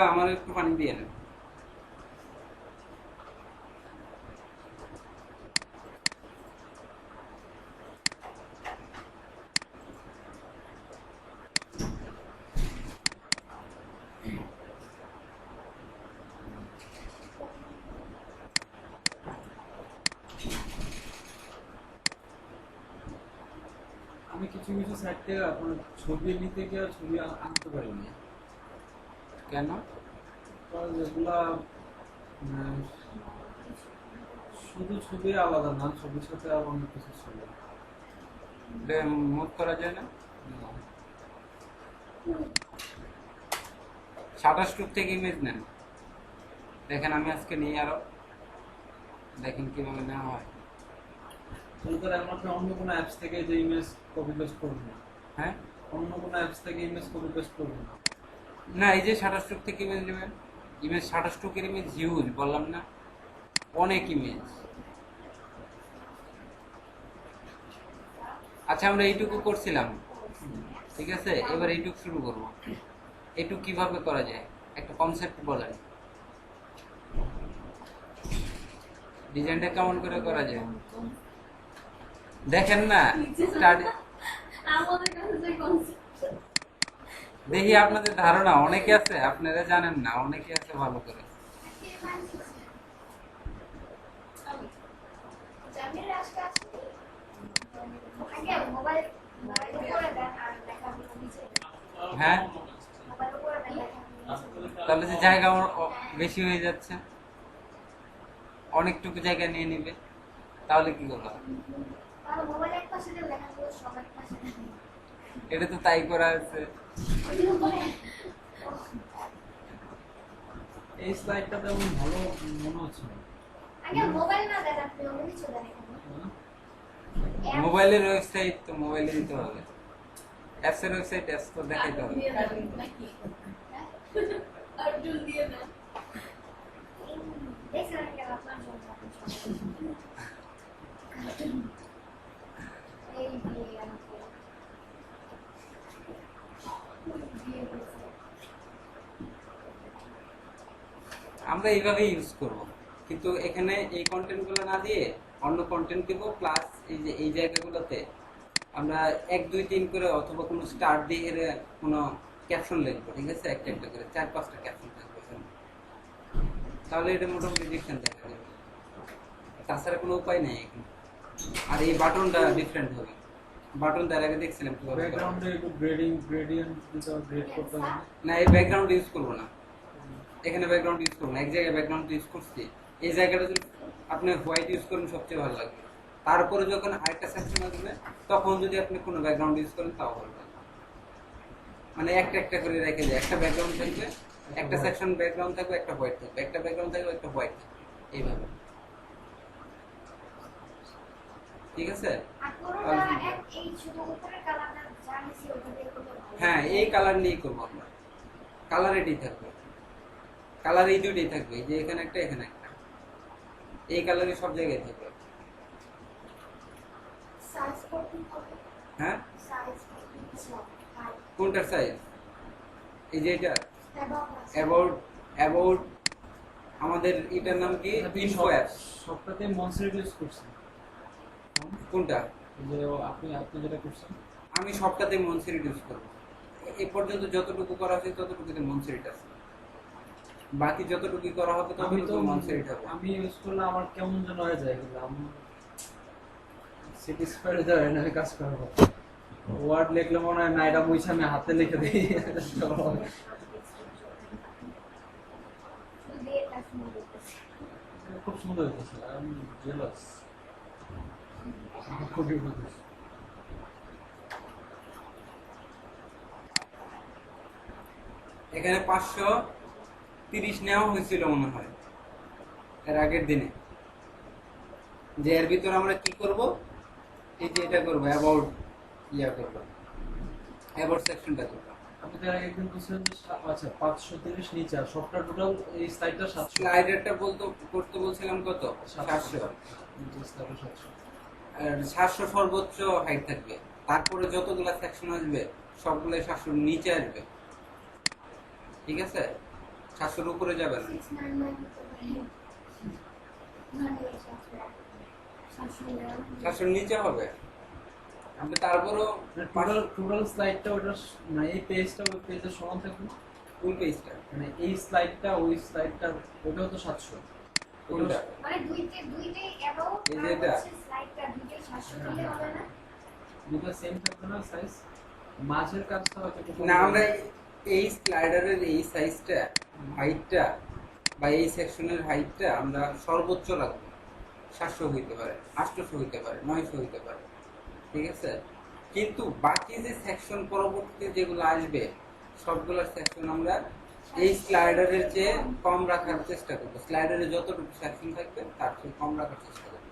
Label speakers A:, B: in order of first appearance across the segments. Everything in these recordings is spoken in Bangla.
A: আমার একটু পানি দিয়ে নেন।
B: আমি কিছু কিছু সাইট থেকে আপনার ছবি নিতে গিয়ে ছবি আনতে পারিনি।
A: কেন?
B: কারণ এগুলা শুধু ছবি আলাদা না, ছবির সাথে আর অনেক কিছু ছিল।
A: মুভ করা যায় না? 27 থেকে ইমেজ নেন। দেখেন আমি আজকে নিই, আরো দেখেন কিভাবে নেওয়া হয়।
B: তাহলে আমরা অন্য কোনো অ্যাপস থেকে যে ইমেজ কপি পেস্ট করবো না?
A: হ্যাঁ,
B: অন্য কোনো অ্যাপস থেকে ইমেজ কপি পেস্ট করবো না?
A: না, এই যে 27 থেকে ইমেজ নেবেন। ইমেজ 27 ইমেজ হিউজ, বললাম না, অনেক ইমেজ। আচ্ছা, আমরা এইটুকু করছিলাম, ঠিক আছে? এবার এইটুকু শুরু করব। এইটুকু কিভাবে করা যায় একটা কনসেপ্ট বলেন। ডিজাইনটা কেমন করে করা যায় দেখেন না। দেখি আপনাদের ধারণা অনেকে আছে, আপনারা জানেন না, অনেকে আছে ভালো করে। হ্যাঁ, তাহলে যে জায়গা বেশি হয়ে যাচ্ছে, অনেকটুকু জায়গা নিয়ে নিবে, তাহলে কি করবো? এটা তো তাই করা আছে।
B: এই স্লাইডটা তেমন ভালো মনে হচ্ছে না।
A: মোবাইলের ওয়েবসাইট তো মোবাইলে দিতে হবে, অ্যাপসের ওয়েবসাইট অ্যাপস তো দেখাইতে হবে। আমরা এইভাবে ইউজ করব, কিন্তু এখানে এই কন্টেন্ট গুলো না দিয়ে অন্য কন্টেন্ট দিব, প্লাস এই যে এই জায়গাগুলোতে আমরা 1 2 3 করে অথবা কোনো স্টার দিয়ে এর কোনো ক্যাপশন লিখবো, ঠিক আছে? একটা একটা করে 4 5টা ক্যাপশন থাকবে, তাহলে এটা মোটামুটি ডিফারেন্ট দেখা যাবে। তাছাড়া কোনো উপায় নেই এখানে। আর এই বাটনটা ডিফারেন্ট হবে। বাটন তার আগে দেখছিলাম কিভাবে
B: ব্যাকগ্রাউন্ডে একটু গ্রেডিয়েন্ট দিতে গ্রেড করতে হবে
A: না। এই ব্যাকগ্রাউন্ড ইউজ করবো না, এখানে ব্যাকগ্রাউন্ড ইউজ করবো না। এক জায়গায় ব্যাকগ্রাউন্ড ইউজ করছি, এই জায়গাটা যদি আপনি হোয়াইট ইউজ করেন সবচেয়ে ভালো লাগবে। তারপরে যখন আরেকটা সেকশন আসবে তখন যদি আপনি কোনো ব্যাকগ্রাউন্ড ইউজ করেন তাও ভালো লাগবে। মানে একটা একটা করে রেখে যায়, একটা ব্যাকগ্রাউন্ড থাকবে, একটা সেকশন ব্যাকগ্রাউন্ড থাকবে, একটা হোয়াইট থাকবে, একটা ব্যাকগ্রাউন্ড থাকবে, একটা হোয়াইট থাকবে, এইভাবে। ঠিক আছে? হ্যাঁ, এই কালার নিয়েই করবো আমরা। কালার এটাই থাকবে, কালার এই দুইটাই থাকবে, যে এখানে একটা এখানে একটা, এই কালারই সব জায়গায় থাকবে। হ্যাঁ, কোনটার সাইজ? এই যে এটা অ্যাবাউট অ্যাবাউট আমাদের এটার নাম কি? Info apps.
B: সবটাতে মনসেরিট ইউজ করছেন?
A: কোনটা?
B: যে আপনি যেটা করছেন?
A: আমি সবটাতে মনসেরিট ইউজ করব। এ পর্যন্ত যতটুকু করা হয়েছে ততটুকুতে মনসেরিট আছে, বাকি যতটুকু করা হবে ততটুকু মনসেরিট হবে।
B: আমি ইউজ করলে আমার কেমন যেন হয়ে যায়, আমি স্যাটিসফাইড হতে পারি না কাজ করবো। ওয়ার্ড লিখলে মনে হয় না, এটা মুইছে আমি হাতে লিখে দিই। খুব সুন্দর হয়েছে, আমি জেলাস, খুবই ভালো।
A: এখানে 530 নেওয়া হয়েছিল মনে হয় এর আগের দিনে, যে এর ভিতরে আমরা কি করব, এই যে এটা করবো অ্যাবাউট ইয়া করবো, অ্যাবাউট সেকশনটা করবো।
B: আপনি তার আগে একদিন বলছিলেন যে আচ্ছা 530 নিচে আর সবটা টোটাল এই স্লাইডটা 700
A: স্লাইডারটা করতে বলছিলাম কত 700,
B: নিচে স্লাইডটা 700।
A: আর 700 সর্বোচ্চ হাইট থাকবে। তারপরে যতগুলা সেকশন আসবে সবগুলো 700 নিচে আসবে, ঠিক আছে? 700 উপরে যাবে না। 700 নিচে হবে। আপনি তারপরও
B: টোটাল স্লাইডটা ওটা মানে এই পেজটা ওই পেজের সমান থাকবে,
A: ফুল পেজটা
B: মানে এই স্লাইডটা ওই স্লাইডটা ওটাও তো 700।
A: কোনটা?
C: মানে দুইটাই অ্যাবাউট
A: এই
C: আর
A: যে এটা?
C: হচ্ছে স্লাইডটা দুইটাই 700 দিলে হবে না?
B: দুটো সেম থাকবে না সাইজ, মাঝের কাজটা হয়তো একটু কম
A: না,
B: হবে।
A: আমরা এই স্লাইডারের এই সাইজটা, হাইটটা বা এই সেকশনের হাইটটা আমরা সর্বোচ্চ রাখবো। 700 হইতে পারে, 800 হইতে পারে, 900 হইতে পারে, ঠিক আছে? কিন্তু বাকি যে সেকশন পরবর্তীতে যেগুলো আসবে সবগুলোর সেকশন আমরা এই স্লাইডারের চেয়ে কম রাখার চেষ্টা করবো। স্লাইডারে যতটুকু সেকশন থাকবে তার চেয়ে কম রাখার চেষ্টা করবো,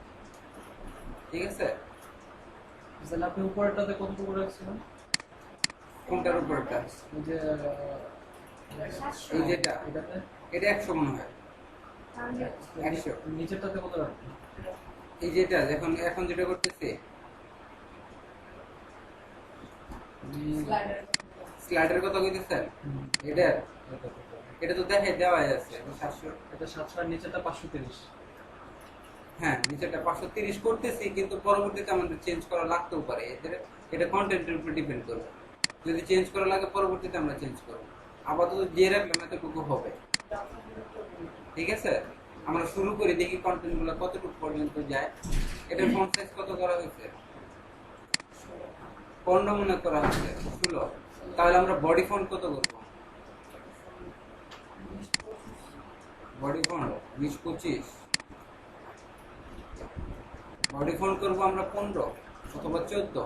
A: ঠিক আছে?
B: তাহলে আপনি উপরেরটাতে কতটুকু রাখছিলেন?
A: কোনটার উপরটা?
B: ওই যে
C: 700
A: এই যেটা,
B: এটাতে
A: এটা 100 মনে হয়।
C: তাহলে
A: 100
B: নিচেরটাতে কত রাখবেন?
A: এই যেটা এখন যেটা করতেছি স্লাইডার কথা কইতেছেন, এটা এটা তো দেখে দেওয়া আছে 700।
B: এটা 700 আর নিচেরটা 530।
A: হ্যাঁ, নিচেটা 530 করতেছি, কিন্তু পরবর্তীতে আমাদের চেঞ্জ করা লাগতেও পারে। এটা কন্টেন্টের উপর ডিপেন্ড করবে। যদি চেঞ্জ করা লাগে পরবর্তীতে আমরা চেঞ্জ করব। আপাতত দিয়ে রাখলাম এতটুকু হবে, ঠিক আছে? আমরা শুরু করি, দেখি কন্টেন্ট গুলো কতটুকু পর্যন্ত যায়। এটার ফন্ট সাইজ কত করা হয়েছে? 15 মনে করা হয়েছে, 16। তাহলে আমরা বডি ফন্ট কত করব? Body font 20-25। বডি ফন্ট করবো আমরা 15 অথবা 14।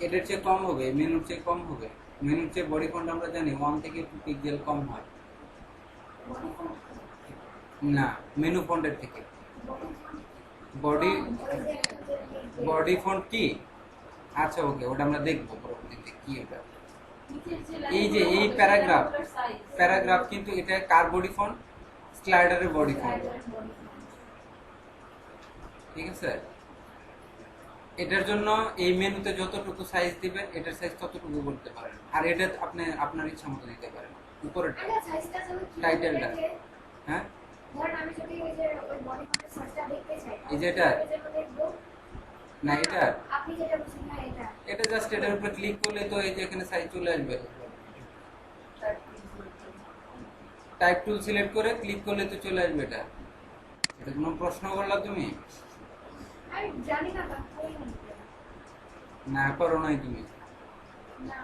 A: এটার চেয়ে কম হবে, মেনুর চেয়ে কম হবে। মেনুর চেয়ে বডি ফন্ট আমরা জানি 1 থেকে 2 পিক্সেল কম হয়। না, মেনু ফন্টের থেকে বডি ফন্ট কি? আচ্ছা, ওকে, ওটা আমরা দেখবো পরবর্তীতে কি ওটা। এই যে এই প্যারাগ্রাফ কিন্তু এটা কার বডি ফন্ট? স্লাইডারের বডি ফন্ট, ঠিক আছে? এটার জন্য এই মেনুতে যতটুকু সাইজ দিবেন এটার সাইজ ততটুকু করতে পারেন, আর এটা আপনি আপনার ইচ্ছা মতো দিতে পারেন। উপরেরটা,
C: আচ্ছা সাইজটা যদি
A: টাইটেলটা, হ্যাঁ,
C: ধরেন আমি যদি ওই যে ওই বডি ফন্টের সাইজটা দেখতে চাই,
A: এই যে এটা?
C: দেখবো
A: না, এটা
C: আপনি যেটা বলছেন না এটা
A: এটা জাস্ট এটার উপরে ক্লিক করলে তো এই যে এখানে সাইজ চলে আসবে। টাইপ টুল সিলেক্ট করে ক্লিক করলে তো চলে আসবে এটা। এটা কোনো প্রশ্ন করলা তুমি?
C: আমি জানি না তাহলে
A: না, করো নাই তুমি।
C: না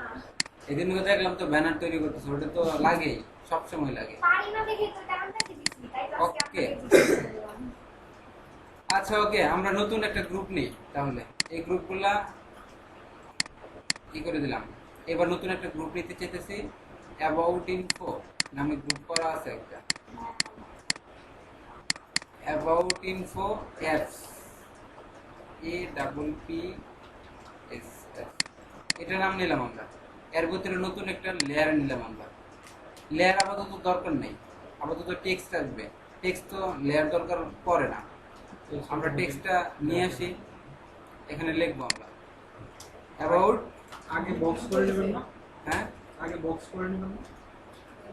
A: এদিন দেখলাম তো ব্যানার তৈরি করতেছে, ওটা তো লাগেই, সবসময় লাগে।
C: পারি না দেখে তো টাইমটা দিছি, তাই তো আজকে
A: Okay.
C: আপনাকে জিজ্ঞেস করলাম।
A: আচ্ছা, ওকে, আমরা নতুন একটা গ্রুপ নেই তাহলে। এই গ্রুপগুলা কি করে দিলাম। এবার নতুন একটা গ্রুপ নিতে চাইতেছি। অ্যাবাউট ইনফো নামে গ্রুপ করা আছে একটা। অ্যাবাউট ইনফো অ্যাপস, APPS, এটা নাম নিলাম আমরা। এর ভিতরে নতুন একটা লেয়ার নিলাম আমরা। লেয়ার আপাতত দরকার নেই, আপাতত টেক্সট আসবে। টেক্সট তো লেয়ার দরকার পড়ে না। আমরা টেক্সটটা নিয়ে আসি, এখানে লিখবো আমরা অ্যাবাউট।
B: আগে বক্স করে নেবেন না?
A: হ্যাঁ,
B: আগে বক্স করে নেবেন না,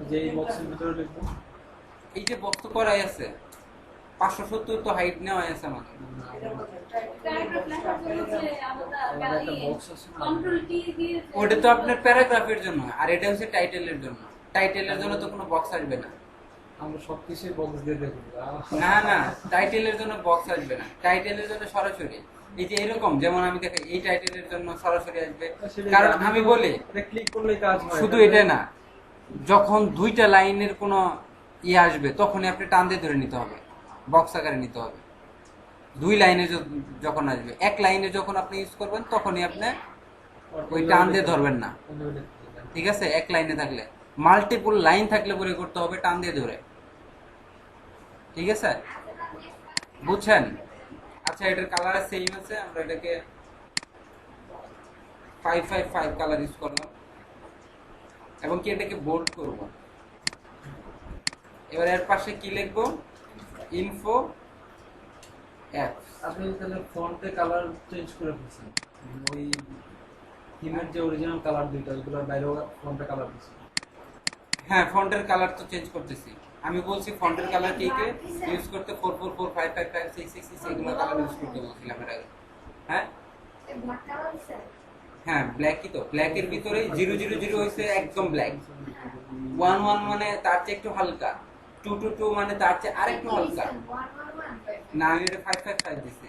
B: যে এই বক্সের ভিতরে লিখবো।
A: এই যে বক্স করাই আছে 570 তো হাইট নেওয়া আছে আমাদের।
B: আলাদা একটা বক্স আছে না?
A: ওটা তো আপনার প্যারাগ্রাফের জন্য, আর এটা হচ্ছে টাইটেলের জন্য। টাইটেলের জন্য তো কোনো বক্স আসবে না।
B: আমরা সবকিছুই বক্স দিয়ে দেখবো।
A: না না, টাইটেলের জন্য বক্স আসবে না। টাইটেলের জন্য সরাসরি এই যে এরকম, যেমন আমি দেখি এই টাইটেলের জন্য সরাসরি আসবে। কারণ আমি বলি
B: এটা ক্লিক করলেই কাজ হয়।
A: শুধু এটা না, যখন দুইটা লাইনের কোনো ইয়ে আসবে তখনই আপনি টান দিয়ে ধরে নিতে হবে, বক্স আকারে নিতে হবে। দুই লাইনে যখন আসবে, এক লাইনে যখন আপনি ইউজ করবেন তখনই আপনি ওই টান দিয়ে ধরবেন না, ঠিক আছে? এক লাইনে থাকলে, মাল্টিপল লাইন থাকলে পরে করতে হবে টান দিয়ে ধরে, ঠিক আছে? বুঝছেন? আচ্ছা এটার কালার সেম আছে, আমরা এটাকে 555 কালার ইউজ করলাম এবং কি এটাকে বোল্ড করব। এবার এর পাশে কি লিখবো, ইনফো অ্যাপস।
B: আপনি তাহলে ফন্টে কালার চেঞ্জ করে ফেলছেন, ওই থিমের যে অরিজিনাল কালার দুইটা ওইগুলোর বাইরেও ফন্টে কালার দিচ্ছেন।
A: হ্যাঁ ফন্টের কালার তো চেঞ্জ করতেছি, আমি বলছি ফন্টের কালার কি কে ইউজ করতে 444555666 এগুলো কালার ইউজ করতে বলছিলাম এর আগে। হ্যাঁ
C: ব্ল্যাক কালার স্যার।
A: হ্যাঁ ব্ল্যাকই তো, ব্ল্যাকের ভিতরে 000 হইছে একদম ব্ল্যাক, 11 মানে তার চেয়ে একটু হালকা, 222 মানে তার চেয়ে আরেকটু হালকা। না আমি এটা 555 দিছি।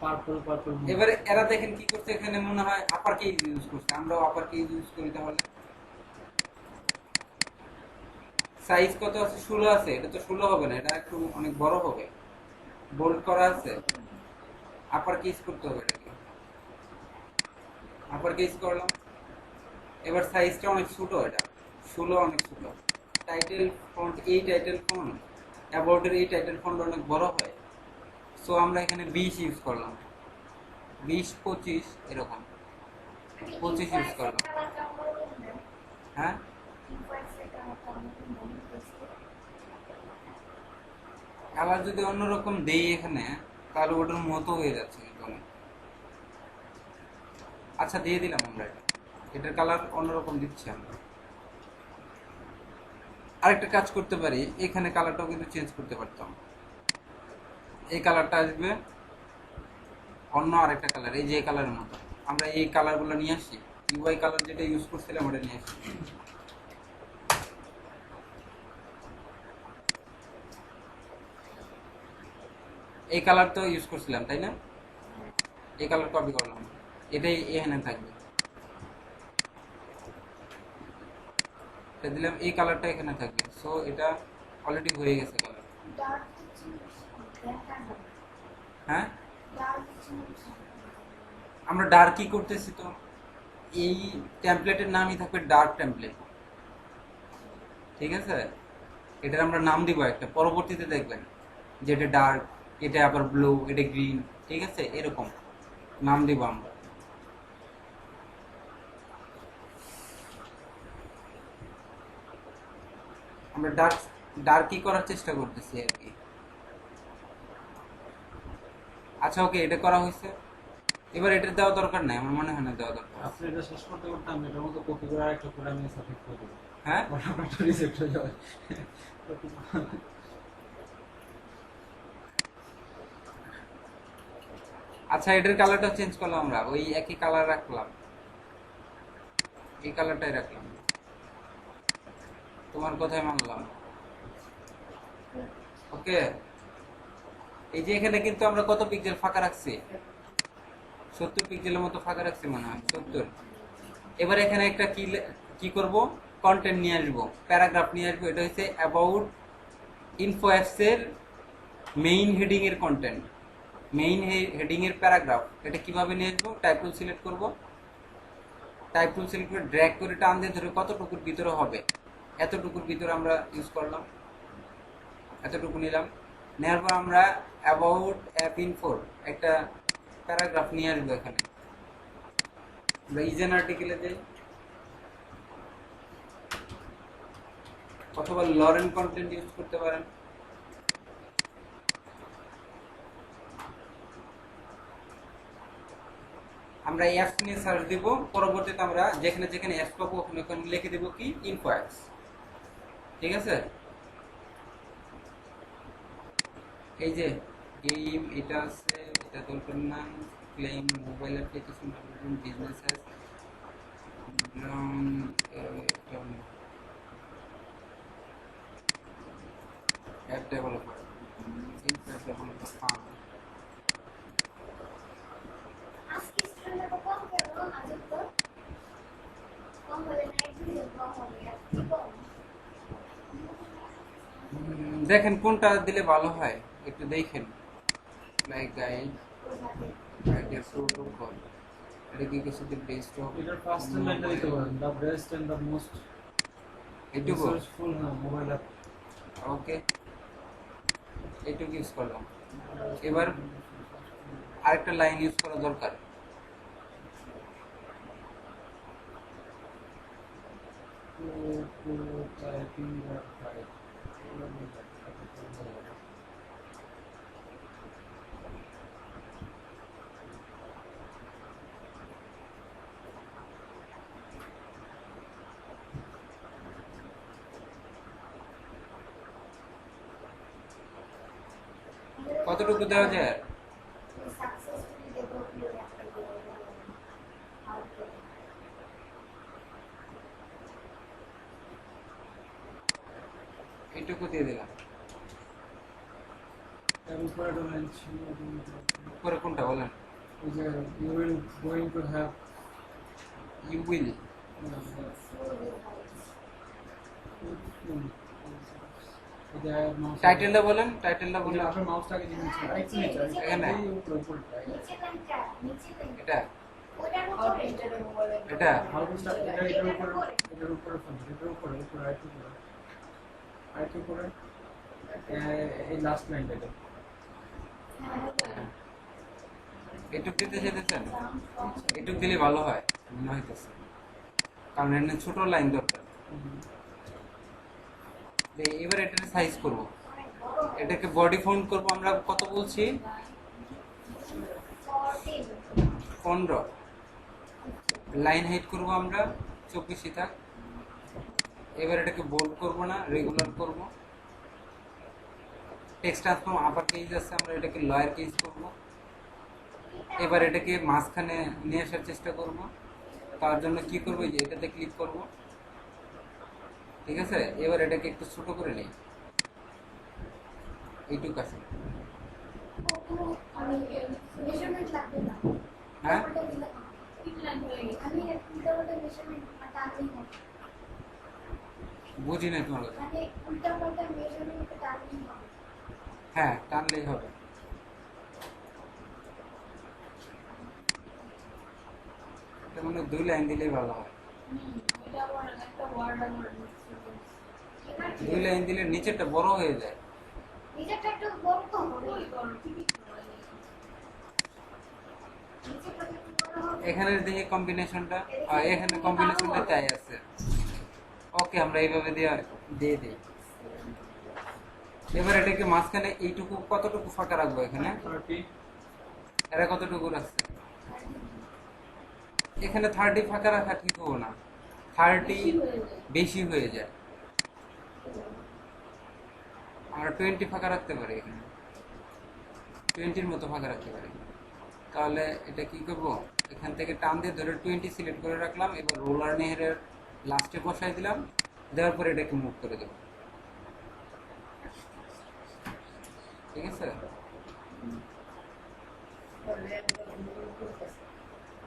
B: Purple purple.
A: এবারে এরা দেখেন কি করছে, এখানে মনে হয় আপার কেস ইউজ করছে, আমরাও আপার কেস ইউজ করি। তাহলে সাইজ কত আছে, 16 আছে, এটা তো 16 হবে না, এটা একটু অনেক বড় হবে। বোল্ড করা আছে, আপার কেস করতে হবে এটাকে, আপার কেস করলাম। এবার সাইজটা অনেক ছোট, এটা 16 অনেক ছোট। টাইটেল ফন্ট, এই টাইটেল ফন্ট অ্যাবাউটের এই টাইটেল ফন্ট অনেক বড় হয়, সো আমরা এখানে 20 ইউজ করলাম, 20 25 এরকম 25 ইউজ করলাম। হ্যাঁ কালার যদি অন্যরকম দেই এখানে তাহলে ওটার মতো হয়ে যাচ্ছে কিন্তু অনেক। আচ্ছা দিয়ে দিলাম আমরা এটা, এটার কালার অন্যরকম দিচ্ছি আমরা। আরেকটা কাজ করতে পারি, এখানে কালারটাও কিন্তু চেঞ্জ করতে পারতাম। এই কালারটা আসবে অন্য আরেকটা কালার, এই যে এই কালারের মতো, আমরা এই কালারগুলো নিয়ে আসি, ইউআই কালার যেটা ইউজ করছিলাম ওটা নিয়ে আসি। এই কালার তো ইউজ করছিলাম তাই না, এই কালার কপি করলাম, এটাই এখানে থাকবে, এটা দিলাম, এই কালারটা এখানে থাকবে। সো এটা অলরেডি হয়ে গেছে কালার। হ্যাঁ আমরা ডার্কই করতেছি তো, এই টেমপ্লেটের নামই থাকবে ডার্ক টেমপ্লেট, ঠিক আছে। এটার আমরা নাম দিব একটা, পরবর্তীতে দেখবেন যে এটা ডার্ক, এটা আবার ব্লু, এটা গ্রিন, ঠিক আছে, এরকম নাম দিব আমরা। আমরা ডার্কই করার চেষ্টা করতেছি আর কি। আচ্ছা ওকে, এটা করা হয়েছে, এবার এটা দেওয়া দরকার নাই, আমার মনে হয় না দেওয়া দরকার।
B: আপনি এটা শেষ করতে করতে আমি এটার মতো কপি করে আরেকটা করে আমি সাবমিট করে দেবো।
A: হ্যাঁ
B: ফটোটা রিজেক্ট হয়ে যাবে।
A: আচ্ছা এটার কালারটা চেঞ্জ করলাম, আমরা ওই একই কালার রাখলাম, এই কালারটাই রাখলাম, তোমার কথাই মানলাম। ওকে এই যে এখানে কিন্তু আমরা কত পিক্সেল ফাঁকা রাখছি, 70 পিক্সেলের মতো ফাঁকা রাখছি মনে হয়, 70। এবার এখানে একটা কি করব, কন্টেন্ট নিয়ে আসবো, প্যারাগ্রাফ নিয়ে আসবো। এটা হচ্ছে অ্যাবাউট ইনফো অ্যাপস এর মেইন হেডিং এর কন্টেন্ট, মেইন হেডিং এর প্যারাগ্রাফ। এটা কিভাবে নিয়ে আসবো, টাইপ টুল সিলেক্ট করব, টাইপ টুল সিলেক্ট করে ড্র্যাগ করে টান দিয়ে ধরে কতটুকুর ভিতরে হবে, এতটুকুর ভিতরে আমরা ইউজ করলাম, এতটুকু নিলাম। নেওয়ার পর আমরা অ্যাবাউট অ্যাপ ইনফোর একটা প্যারাগ্রাফ নিয়ে আসবো এখানে, আমরা ইজেন আর্টিকেলে যাই অথবা লরেন কন্টেন্ট ইউজ করতে পারেন। আমরা অ্যাপস নিয়ে সার্চ দিব, পরবর্তীতে আমরা যেখানে যেখানে অ্যাপস পাবো ওখানে ওখানে লিখে দেবো কি ইনফো অ্যাপস, ঠিক আছে। এই যে গেম এটা আছে, এটা দরকার না, claim mobile application business app developer, app developer farm.
C: আজকে স্টুডেন্টরা কম কেন আজকে তো কম হলে না একটু কম হবে কি কম
A: দেখেন কোনটা দিলে ভালো হয় একটু দেখেন, লাইক গাইড আইডিয়া প্রোটোকল, এটা কি কিছু বেস্ট অফ
B: এটার ফার্স্ট লাইনটা দিতে পারেন, the best and the most
A: এইটুকু,
B: রিসার্চফুল মোবাইল অ্যাপ।
A: ওকে এইটুকু ইউজ করলাম। এবার আরেকটা লাইন ইউজ করা দরকার।
B: টাইপিং
A: কতটুকু দেওয়া যায়?
C: সাকসেসফুলি ডেভেলপ ইউর
A: এইটুকু দিয়ে দিলাম।
B: এর উপরে একটা লাইন ছিল
A: পরে কোনটা বলেন?
B: ওই যে you will going to have
A: you will. টাইটেলটা বলেন, টাইটেলটা বলেন।
B: আপনার মাউসটাকে যে নিচে একটু নিচে
A: এখানে?
B: এই উপরে উপরে
C: নিচে লাইনটা নিচে লাইনটা
A: এটা
C: ওটার উপরে
A: এটা
B: মাউসটা এটার উপরে ফোন এটার উপরে উপরে আইটু করে এই লাস্ট লাইনটা
A: এটুক দিতে যেতেছেন, এটুক দিলে ভালো হয় মনে হইতেছে, কারণ এখানে ছোট লাইন দরকার। এবার এটার সাইজ করব, এটাকে বডি ফন্ট করব। আমরা কত বলছি? 15। লাইন হাইট করব আমরা 24 থাক। এবার এটাকে বোল্ড করব না, রেগুলার করব। টেক্সট ট্রান্সফর্ম আপার কেস আছে, আমরা এটাকে লয়ার কেস করব। এবার এটাকে মাঝখানে নিয়ে আসার চেষ্টা করব। তার জন্য কি করব, যে এটাতে ক্লিক করব, ঠিক আছে। এবার এটাকে একটু ছোট করে নিই, এইটুক আছে।
C: আমি মেজারমেন্ট লাগবে না।
A: হ্যাঁ,
C: আমি উল্টা পাল্টা মেজারমেন্ট টানলেই হবে।
A: বুঝি নাই তোমার কথা।
C: মানে উল্টা পাল্টা মেজারমেন্ট টানলেই হবে।
A: হ্যাঁ, টানলেই হবে। এটা মনে হয় 2 লাইন দিলেই ভালো হয়। 2 লাইন দিলে নিচেরটা বড় হয়ে যায়।
C: নিচেরটা একটু বড় তো হবে। নিচেরটা একটু বড় হবে।
A: এখানে দেখি কম্বিনেশনটা, এখানে কম্বিনেশনটা তাই আছে। ওকে, আমরা এইভাবে দিয়ে দিই। এবার এটাকে মাঝখানে এইটুকু কতটুকু ফাঁকা রাখবো? এখানে
B: 30
A: এরা কতটুকু রাখছে? এখানে 30 ফাঁকা রাখা ঠিক হবো না, 30 বেশি হয়ে যায়। আমরা 20 ফাঁকা রাখতে পারি, এখানে 20-র মতো ফাঁকা রাখতে পারি। তাহলে এটা কি করব, এখান থেকে টান দিয়ে ধরে 20 সিলেক্ট করে রাখলাম। এবার রোলার নেহেরের লাস্টে বসাই দিলাম, দেওয়ার পরে এটাকে মুভ করে দেব, ঠিক আছে।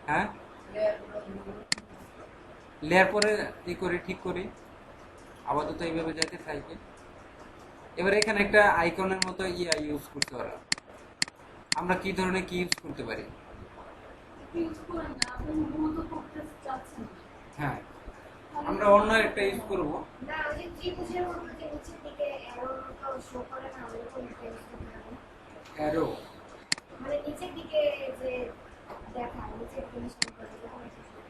A: হ্যাঁ, লেয়ার পরে ই করি, ঠিক করি। আপাতত এইভাবে যাইতে থাকবে। এবার এখানে একটা আইকনের মতো ইউজ করতে পারো। আমরা কি ধরনের কি ইউজ করতে পারি? হ্যাঁ, আমরা অন্য একটা ইউজ করব।
C: না, ওই যে ত্রিভুজের মধ্যে যে নিচের দিকে অ্যারোটা শো করে না, ওরকম একটা ইউজ করতে হবে।
A: অ্যারো,
C: মানে নিচের দিকে যে দেখায়, নিচের দিকে শো করে এরকম একটা show।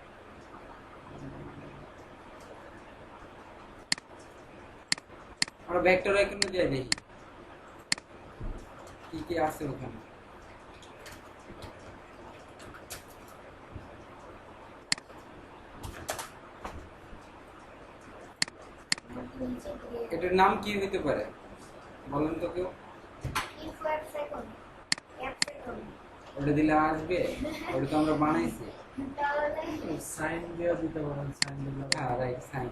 A: আমরা ভেক্টর আইকনে যাই দেখি কি কি আছে ওখানে।
C: নিচের দিকে
A: এটার নাম কি হইতে পারে বলেন তো কেউ?
C: if web second, app second,
A: ওটা দিলে আসবে? ওটা তো আমরা বানাইছি।
C: তাহলে
B: সাইন দিয়ে দিতে পারেন, সাইন দিলে
A: হ্যাঁ, রাইট, সাইন।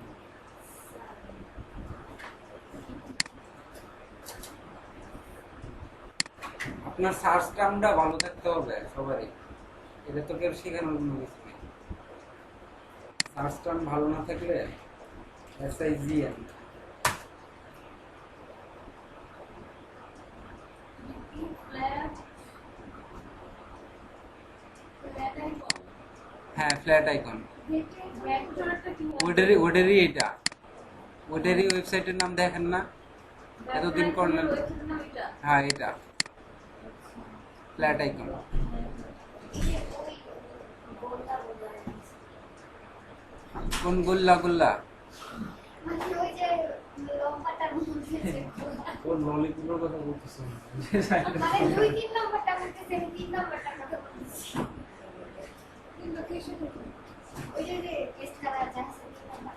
A: আপনার সার্চ টার্মটা ভালো থাকতে হবে সবারই, এটা তো কেউ শেখানোর কোনো কিছু নেই। সার্চ টার্ম ভালো না থাকলে SIGN হ্যাঁ, ফ্ল্যাট আইকন। ওটারই এটা, ওটারই ওয়েবসাইটের নাম দেখেন না, এতদিন করলেন। হ্যাঁ এটা ফ্ল্যাট আইকন।
C: এই যে ওই গোলটা গোলটা
A: কোন গোল্লা গোল্লা?
C: মানে ওই যে লম্বাটার মধ্যে যে
B: ওর ললিপপের কথা বলতেছে
C: মানে 2-3 নাম্বারটা বলতেছে, আমি 3 নাম্বারটা কথা বলতেছি। তিন লোকেশন ওই যে টেস্ট করা আছে 3 নাম্বার।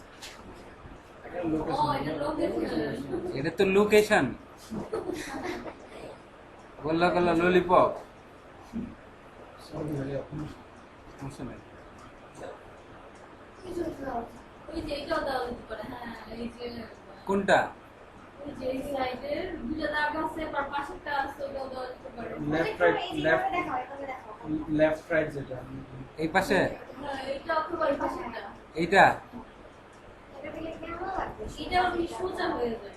A: এটা তো লোকেশন। গোল্লা গোল্লা ললিপপ।
B: সরি ভাই আপনি
A: সমস্যা নেই।
C: কি চলছে
D: ওই যে এটাও দেওয়া যেতে পারে, হ্যাঁ এই যে
A: কোনটা?
D: ওই যে এই সাইডের দুটো দাগ আছে আর পাশেরটা আছে ওটাও দেওয়া যেতে পারে।
B: লেফট রাইট লেফট
C: দেখাও এভাবে দেখাও।
B: লেফট রাইট যেটা
A: এই পাশে
D: হ্যাঁ এটা অথবা এই পাশেরটা।
A: এইটা?
C: এটা দিলে কেমন লাগবে?
D: এটা ওই সোজা হয়ে যায়।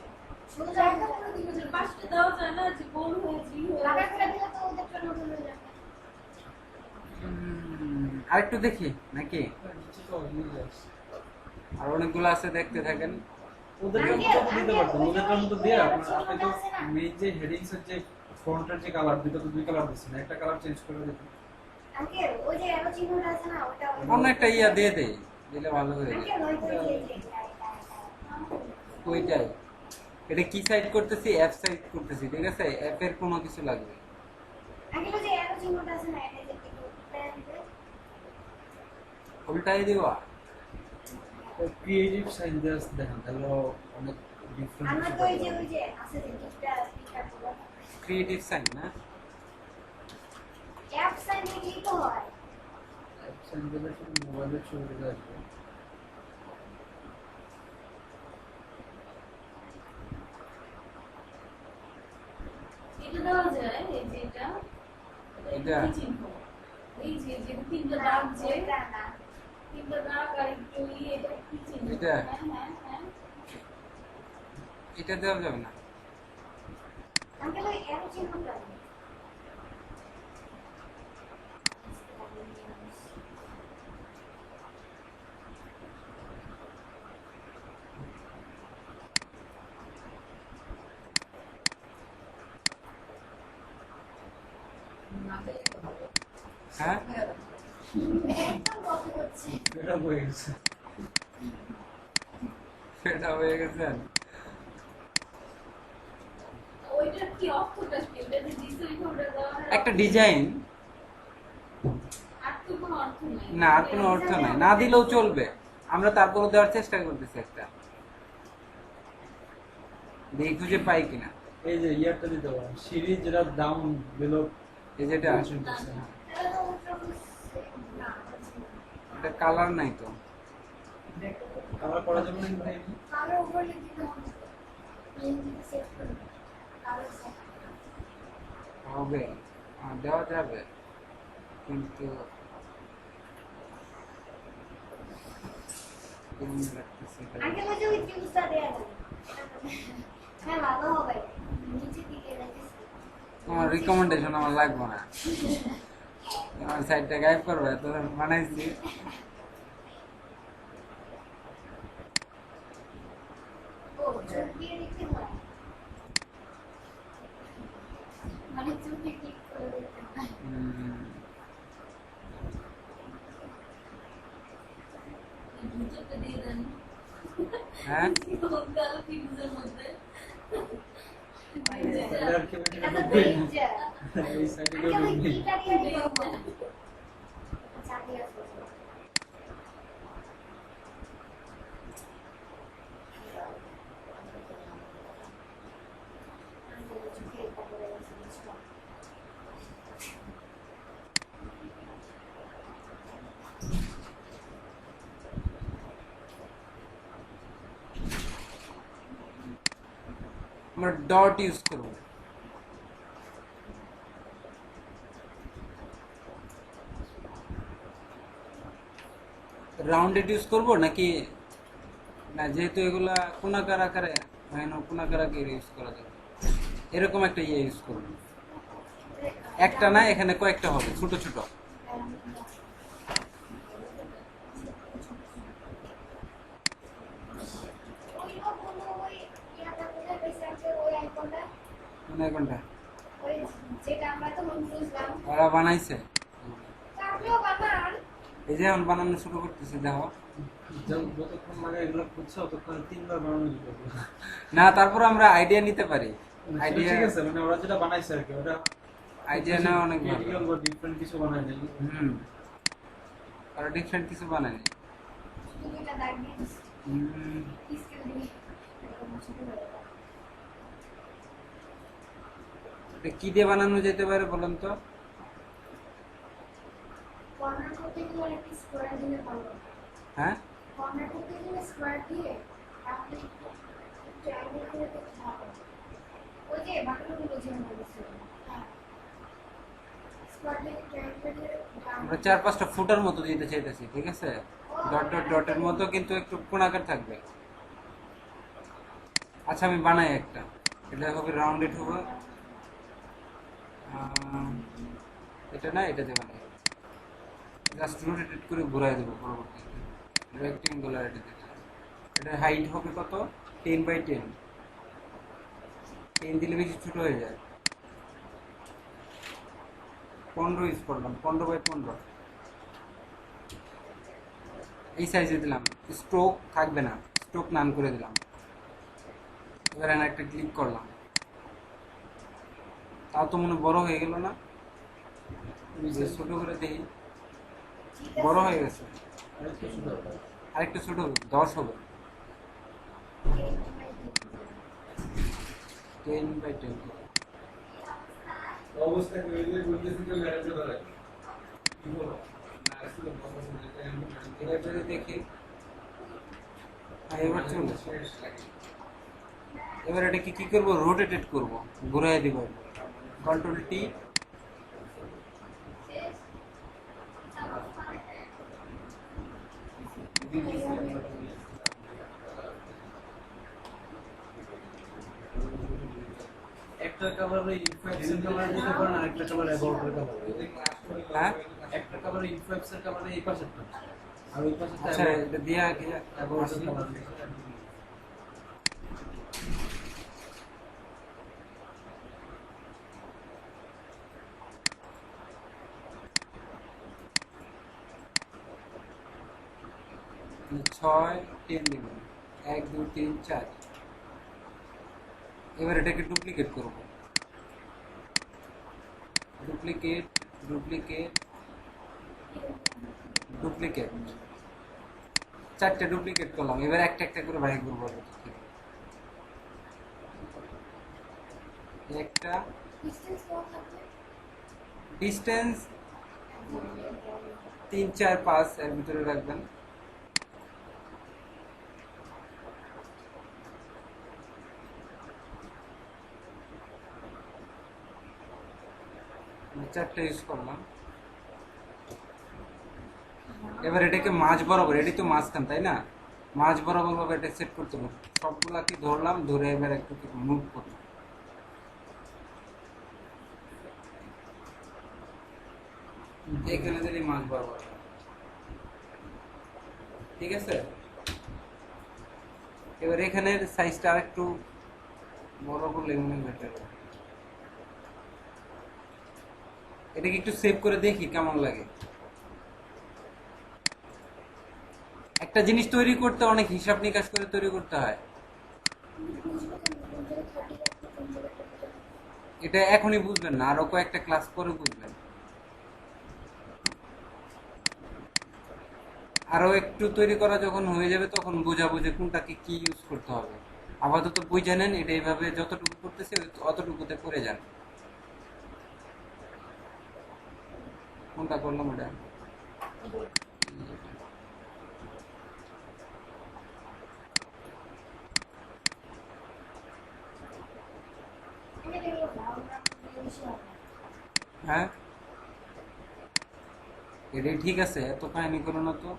C: সোজা একটা করে দিলে
D: ওই পাশটা দেওয়া যায় না যে গোল হয়ে জি হয়ে
C: লাগা
D: যায়।
C: করে দিলে তো ওদের জন্য ভুল হয়ে যাবে।
A: আরেকটু দেখি নাকি?
B: নিচে তো নিয়ে যাচ্ছে
A: আর অনেকগুলো আছে, দেখতে থাকেন।
B: ওদেরকে মতো দিতে পারতেন ওদেরকে মতো দিয়ে আপনি তো মেইন যে হেডিংস এর যে ফন্টের যে কালার দুটো তো দুই কালার দিচ্ছেন, একটা কালার চেঞ্জ করে দিতেন।
C: আঙ্কেল ওই যে অ্যারো চিহ্নটা আছে না ওটা
A: অন্য একটা ইয়া দিয়ে দেই, দিলে ভালো হয়ে যায়।
C: আঙ্কেল ওই তো এই যে
A: ওইটাই। এটা কি সাইড করতেছি? অ্যাপ সাইড করতেছি, ঠিক আছে? অ্যাপের কোনো কিছু লাগবে।
C: আঙ্কেল ওই যে অ্যারো চিহ্নটা আছে না এটা যে একটু প্ল্যান করে
A: উল্টাই দিবা।
B: ক্রিয়েটিভ সাইন জাস্ট দেখেন তাহলে অনেক ডিফারেন্ট
C: আমরা তো ওই যে আছে যে দুটো স্পিকার গুলো
A: ক্রিয়েটিভ সাইন না?
C: অ্যাপ সাইন কি তো হয়
B: সাইন দিলে শুধু মোবাইলের ছবি আসবে।
D: এটা দেওয়া যায় এই যে এটা
A: এটা?
D: কি চিহ্ন? এই যে যে তিনটা দাগ যে
C: এটা না
D: তিনটা দাগ আর একটু এটা কি চিহ্ন?
A: এটা?
D: হ্যাঁ হ্যাঁ হ্যাঁ
A: এটা দেওয়া যাবে না।
C: আঙ্কেল ওই অ্যারো চিহ্নটা
A: হ্যাঁ
C: একদম কত করছে
B: এটা হয়ে গেছে।
A: সেটা হয়ে গেছে।
D: ওইটার কি অর্থটা কি? ওটা যে দিছে ওইটা দেওয়া হয়
A: একটা ডিজাইন
D: আর তো কোনো অর্থ নাই।
A: না, আর কোনো অর্থ নাই, না দিলেও চলবে। আমরা তারপরও দেওয়ার চেষ্টা করতেছি একটা, দেখি খুঁজে পাই কিনা।
B: এই যে ইয়ারটা দিতে পারেন সিরিজ যেটা ডাউন বিলো
A: এই যেটা,
C: এটা তো উল্টো না
A: এটা কালার নাই তো।
B: কালার করা যাবে না ভাই
C: কালো উপর লিখতে হবে লিংক সেট করুন কালো সেট
A: হবে, দেওয়া যাবে, কিন্তু কেমন লাগতেছে এটা।
C: আগে বলতে ওই ফিউজটা দেয়া যাবে হ্যাঁ ভালো হবে নিচে দিকে রেখেছি
A: তোমার রিকমেন্ডেশন আমার লাগবে না, আমার সাইডটা গায়েব করবে তো বানাইছি।
C: ও চোখ দিয়ে লিখতে হয় মানে চোখে ক্লিক করে দিতে হয়
D: দুটোতে দিয়ে দেন।
A: হ্যাঁ
D: কালো ফিউজের মধ্যে
B: এটার কি
C: এটা তো ডেঞ্জার
B: এই সাইডে
C: আগে ওই কিটা দিয়ে দিও আচ্ছা দিয়ে আসো
A: আমরা ডট ইউজ করব। রাউন্ডেড ইউজ করব নাকি না, যেহেতু এগুলা কোনাকার আকারে হয় না, কোনাকার আকারে ইউজ করা যাবে, এরকম একটা ইয়ে ইউজ করব। একটা না, এখানে কয়েকটা হবে ছোট ছোট।
C: ওই ইয়াটা কোথায় পেয়েছে ওই আইকনটা
A: মানে কোনটা? ওরা বানাইছে,
C: তারপরেও বানান।
A: এই যে এখন বানানো শুরু করতেছে দেখো।
B: যতক্ষণ লাগে এগুলো খুঁজছে ততক্ষণ 3বার বানানো যেতে পারবে।
A: না তারপর আমরা আইডিয়া নিতে পারি,
B: সেটা
A: আইডিয়া
B: ঠিক আছে, মানে ওরা যেটা বানাইছে আর কি, ওটা
A: আইডিয়া নেওয়া অনেক ভালো।
B: ক্রিটিক্যাল বা ডিফারেন্ট কিছু বানায় নাই।
A: ওরা ডিফারেন্ট কিছু বানায়নি।
C: শুধু দুইটা দাগ দিয়ে দিছি। স্কেল দিয়ে এরকম ছোট হয়ে গেল।
A: এটা কি দিয়ে বানানো যেতে পারে বলেন তো?
C: কর্নার করতে গেলে একটা স্কোয়ার দিলে ভালো হয়।
A: হ্যাঁ
C: কর্নার করতে গেলে স্কোয়ার দিয়ে তাহলে একটু ট্রায়াঙ্গেল করে করতে ভালো হয়। ওই যে বাটনগুলো যে আমরা দিছি, হ্যাঁ স্কোয়ার দিয়ে ট্রায়াঙ্গেল দিয়ে
A: আমরা 4-5টা ফুটার মতো দিতে চাইতেছি, ঠিক আছে? ডট ডট ডটের মতো কিন্তু একটু কোণাকার থাকবে। আচ্ছা আমি বানাই একটা, এটা হবে রাউন্ডেড হবে। এটা না, এটা দিয়ে বানাই, জাস্ট রোটেট করে ঘুরাই দেবো পরবর্তীতে রেক্টেঙ্গুলার। এটা হাইট হবে কত? 10x10। 10 দিলে বেশি ছোট হয়ে যায়। 15 ইউজ করলাম, 15x15 এই সাইজে দিলাম। স্ট্রোক থাকবে না, স্ট্রোক নান করে দিলাম। এবার একটা ক্লিক করলাম, তাও তো মনে বড় হয়ে গেল না? ছোট করে দেখি, বড় হয়ে গেছে। আরেকটা ছোট হবে, 10 হবে। 10x10
E: অবস্থা কইলে বলতেছি যে ম্যানেজার ধরে কি বলো না আসলে
A: এবার যদি দেখি, এবার চলে। এবার এটাকে কি করবো? রোটেটেড করবো, ঘুরাই দিব। কন্ট্রোল টি,
B: একটা কালারে ইনফ্যাক্সের কালার দিতে পারেন, আর একটা কালার অ্যাবাউটের কালার।
A: হ্যাঁ
B: একটা কালারে ইনফ্যাক্সের কালারে এই পাশেরটা, আর ওই পাশেরটা
A: আচ্ছা এটা দিয়া কি
B: অ্যাবাউটের কালার।
A: ছয় 10 দিবেন, 1 2 3 4। এবার এটাকে ডুপ্লিকেট করব, ডুপ্লিকেট ডুপ্লিকেট ডুপ্লিকেট, 4টে ডুপ্লিকেট করলাম। এবার একটা একটা করে বাইরে করবো। একটা
C: ডিসটেন্স কত থাকবে?
A: ডিস্টেন্স 3 4 5 এর ভিতরে রাখবেন। আমি 4টে ইউজ করলাম। এবার এটাকে মাঝ বরাবর, এটাই তো মাঝখান তাই না, মাঝ বরাবর ভাবে এটা সেট করতে হবে। সবগুলাকে ধরলাম, ধরে এবার একটু মুভ করলাম। এখানে যদি মাঝ বরাবর, ঠিক আছে? এবার এখানের সাইজটা আরেকটু বড় করলে মনে হয় বেটার। এটাকে একটু সেভ করে দেখি কেমন লাগে। একটা জিনিস তৈরি করতে অনেক হিসাব নিকাশ করে তৈরি করতে হয়। এটা এখনই বুঝবেন না, আরো কয়েকটা ক্লাস পরে বুঝবেন। আরো একটু তৈরি করা যখন হয়ে যাবে তখন বোঝাবো যে কোনটাকে কি ইউজ করতে হবে। আপাতত বুঝে নেন, এটা এইভাবে যতটুকু করতেছে অতটুকুতে করে যান। কোনটা করলাম এটা?
C: এটা দেখো রাউন্ড রাউন্ড বেশি হবে।
A: হ্যাঁ এটাই ঠিক আছে, এত কাহিনী করো না তো।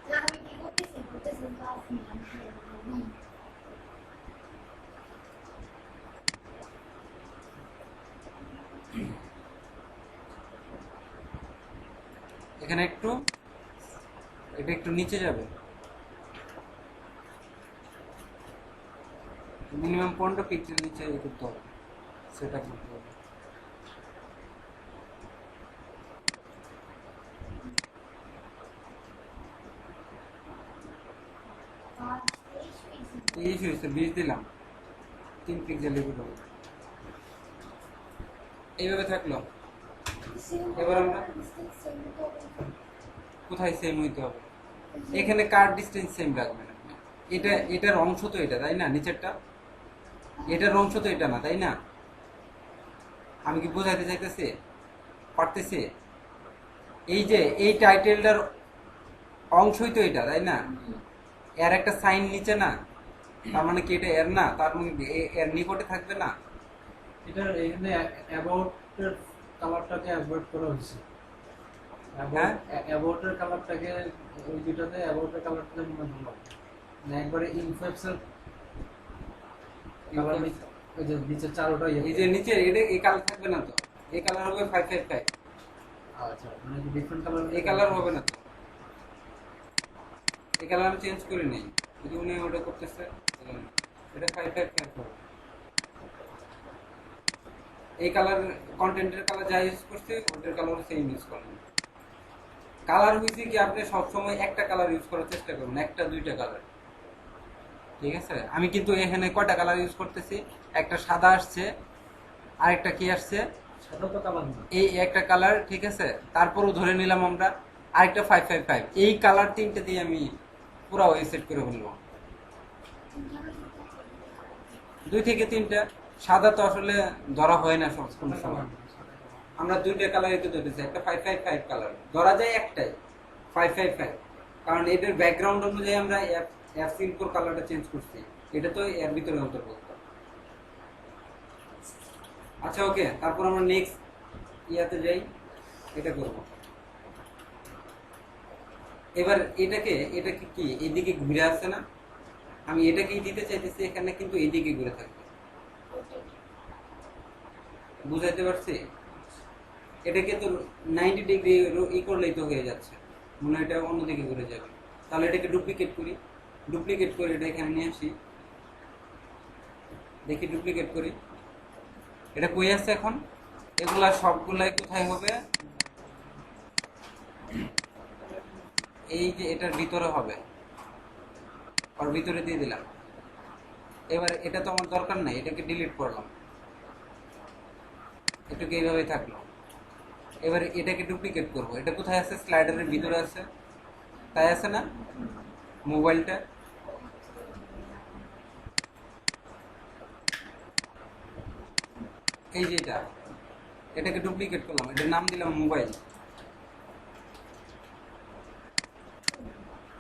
C: না আমি কি করতেছি ক্লাস নিলাম।
A: এখানে একটু, এটা একটু নিচে যাবে, মিনিমাম 15 পিক্সেল নিচে করতে হবে, সেটা করতে হবে। এই হয়েছে 20 দিলাম 3 পিক্সেল এগুলো এইভাবে থাকলো। এবার আমরা কোথায় সেম হইতে হবে? এখানে কার ডিস্টেন্স সেম রাখবেন আপনি। এটার অংশ তো এটা, তাই না? নিচেরটা এটার অংশ তো এটা না, তাই না? আমি কি বোঝাতে চাইতেছি? পারতেছি? এই যে এই টাইটেলটার অংশই তো এটা, তাই না? এর একটা সাইন নিচে না, তার মানে কি এটা এর না? তার মানে কি এর নিকটে থাকবে না?
B: এটা এখানে অ্যাবাউট এর কালারটাকে অ্যাভয়েড করা হয়েছে।
A: হ্যাঁ?
B: অ্যাবাউট এর কালারটাকে ওই দুটাতে অ্যাবাউট এর কালারটাকে মনে হলো না, একবারে ইনফেক্স এর কালার ওই যে নিচে চারোটা
A: এই যে নিচে এটা এই কালার থাকবে না তো, এই কালার হবে 555।
B: আচ্ছা, মানে ডিফারেন্ট কালার
A: এই কালার হবে না তো, এই কালার আমি চেঞ্জ করে নেই, যদি উনি ওটা করতেছে এটা 555 হবে। এই কালার কন্টেন্টের কালার যা ইউজ করছে ওটার কালার সেম ইউজ করবেন। কালার হয়েছে কি আপনি সবসময় একটা কালার ইউজ করার চেষ্টা করবেন, একটা দুইটা কালার, ঠিক আছে? আমি কিন্তু এখানে কয়টা কালার ইউজ করতেছি, একটা সাদা আসছে, আরেকটা কি আসছে,
B: সাদা তো কালার না।
A: এই একটা কালার, ঠিক আছে? তারপরও ধরে নিলাম আমরা আরেকটা 555। এই কালার তিনটে দিয়ে আমি পুরো ওই সেট করে ফেলবো, 2 থেকে 3টা। সাদা তো আসলে ধরা হয় না সব কোনো সময়, আমরা 2টা কালারই তো ধরেছি, একটা 555 কালার ধরা যায়, একটাই 555, কারণ এটার ব্যাকগ্রাউন্ড অনুযায়ী আমরা F4 কালারটা চেঞ্জ করছি, এটা তো এর ভিতরে অন্তর্ভুক্ত। আচ্ছা ওকে, তারপর আমরা নেক্সট ইয়াতে যাই, এটা করব। এবার এটাকে কি এইদিকে ঘুরে আসছে না? আমি এটাকেই দিতে চাইতেছি এখানে, কিন্তু এইদিকে ঘুরে থাকবে। বুঝাইতে পারছি? এটাকে তো 90 ডিগ্রি ই করলেই তো হয়ে যাচ্ছে, মনে হয় এটা অন্যদিকে ঘুরে যাবে। তাহলে এটাকে ডুপ্লিকেট করি, ডুপ্লিকেট করে এটা এখানে নিয়ে আসি, দেখি ডুপ্লিকেট করি। এটা কই আছে এখন? এগুলা সবগুলাই কোথায় হবে? এই যে এটার ভিতরে হবে, আর ভিতরে দিয়ে দিলাম। এবার এটা তো আমার দরকার নাই, এটাকে ডিলিট করলাম, এটাকে এইভাবে থাকলো। এবার এটাকে ডুপ্লিকেট করব। এটা কোথায় আছে? স্লাইডারের ভিতরে আছে, তাই আছে না? মোবাইলটা এই যে এটাকে ডুপ্লিকেট করলাম, এটার নাম দিলাম মোবাইল,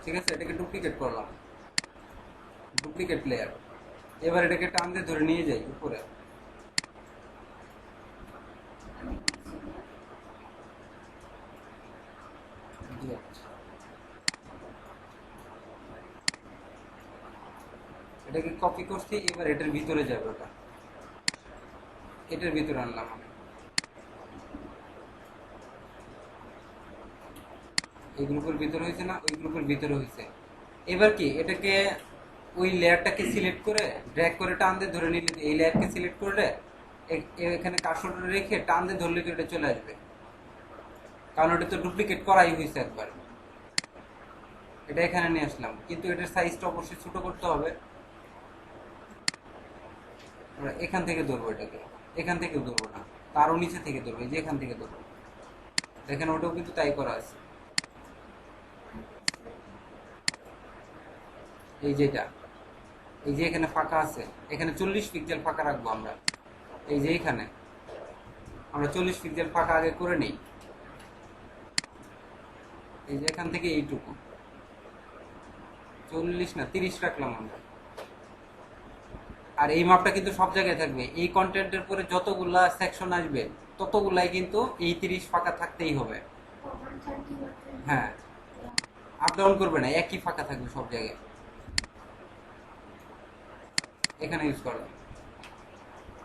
A: ঠিক আছে? এটাকে ডুপ্লিকেট করলাম, ডুপ্লিকেট লেয়ার। এবার এটাকে টান দিয়ে ধরে নিয়ে যাই উপরে, এটাকে কপি করছি। এবার এটার ভিতরে যাবে, ওটা এটার ভিতরে আনলাম আমি, এই গ্রুপের ভিতরে হয়েছে না? ওই গ্রুপের ভিতরে হয়েছে। এবার কি এটাকে ওই লেয়ারটাকে সিলেক্ট করে ড্র্যাগ করে টান দিয়ে ধরে নিলে, এই লেয়ারকে সিলেক্ট করে এখানে কার্সরটা রেখে টান দিয়ে ধরলে এটা চলে আসবে, কারণ এটা তো ডুপ্লিকেট করাই হয়েছে একবার। এটা এখানে নিয়ে আসলাম, কিন্তু এটার সাইজটা অবশ্যই ছোট করতে হবে। আমরা এখান থেকে ধরবো, এটাকে এখান থেকে ধরবো না, তারও নিচে থেকে ধরবো, এই যে এখান থেকে ধরবো। দেখেন ওটাও কিন্তু তাই করা আছে, এই যেটা, এই যে এখানে ফাঁকা আছে, এখানে 40 পিক্সেল ফাঁকা রাখবো আমরা। এই যে এখানে আমরা 40 পিক্সেল ফাঁকা আগে করে নেই, এই যে এখান থেকে এইটুকু 40 না 30 রাখলাম আমরা। আর এই মাপটা কিন্তু সব জায়গায় থাকবে, এই কন্টেন্টের পরে যতগুলা সেকশন আসবে ততগুলাই কিন্তু এই 30 ফাঁকা থাকতেই হবে। হ্যাঁ, আপ ডাউন করবে না, একই ফাঁকা থাকবে সব জায়গায়। এখানে ইউজ করলাম।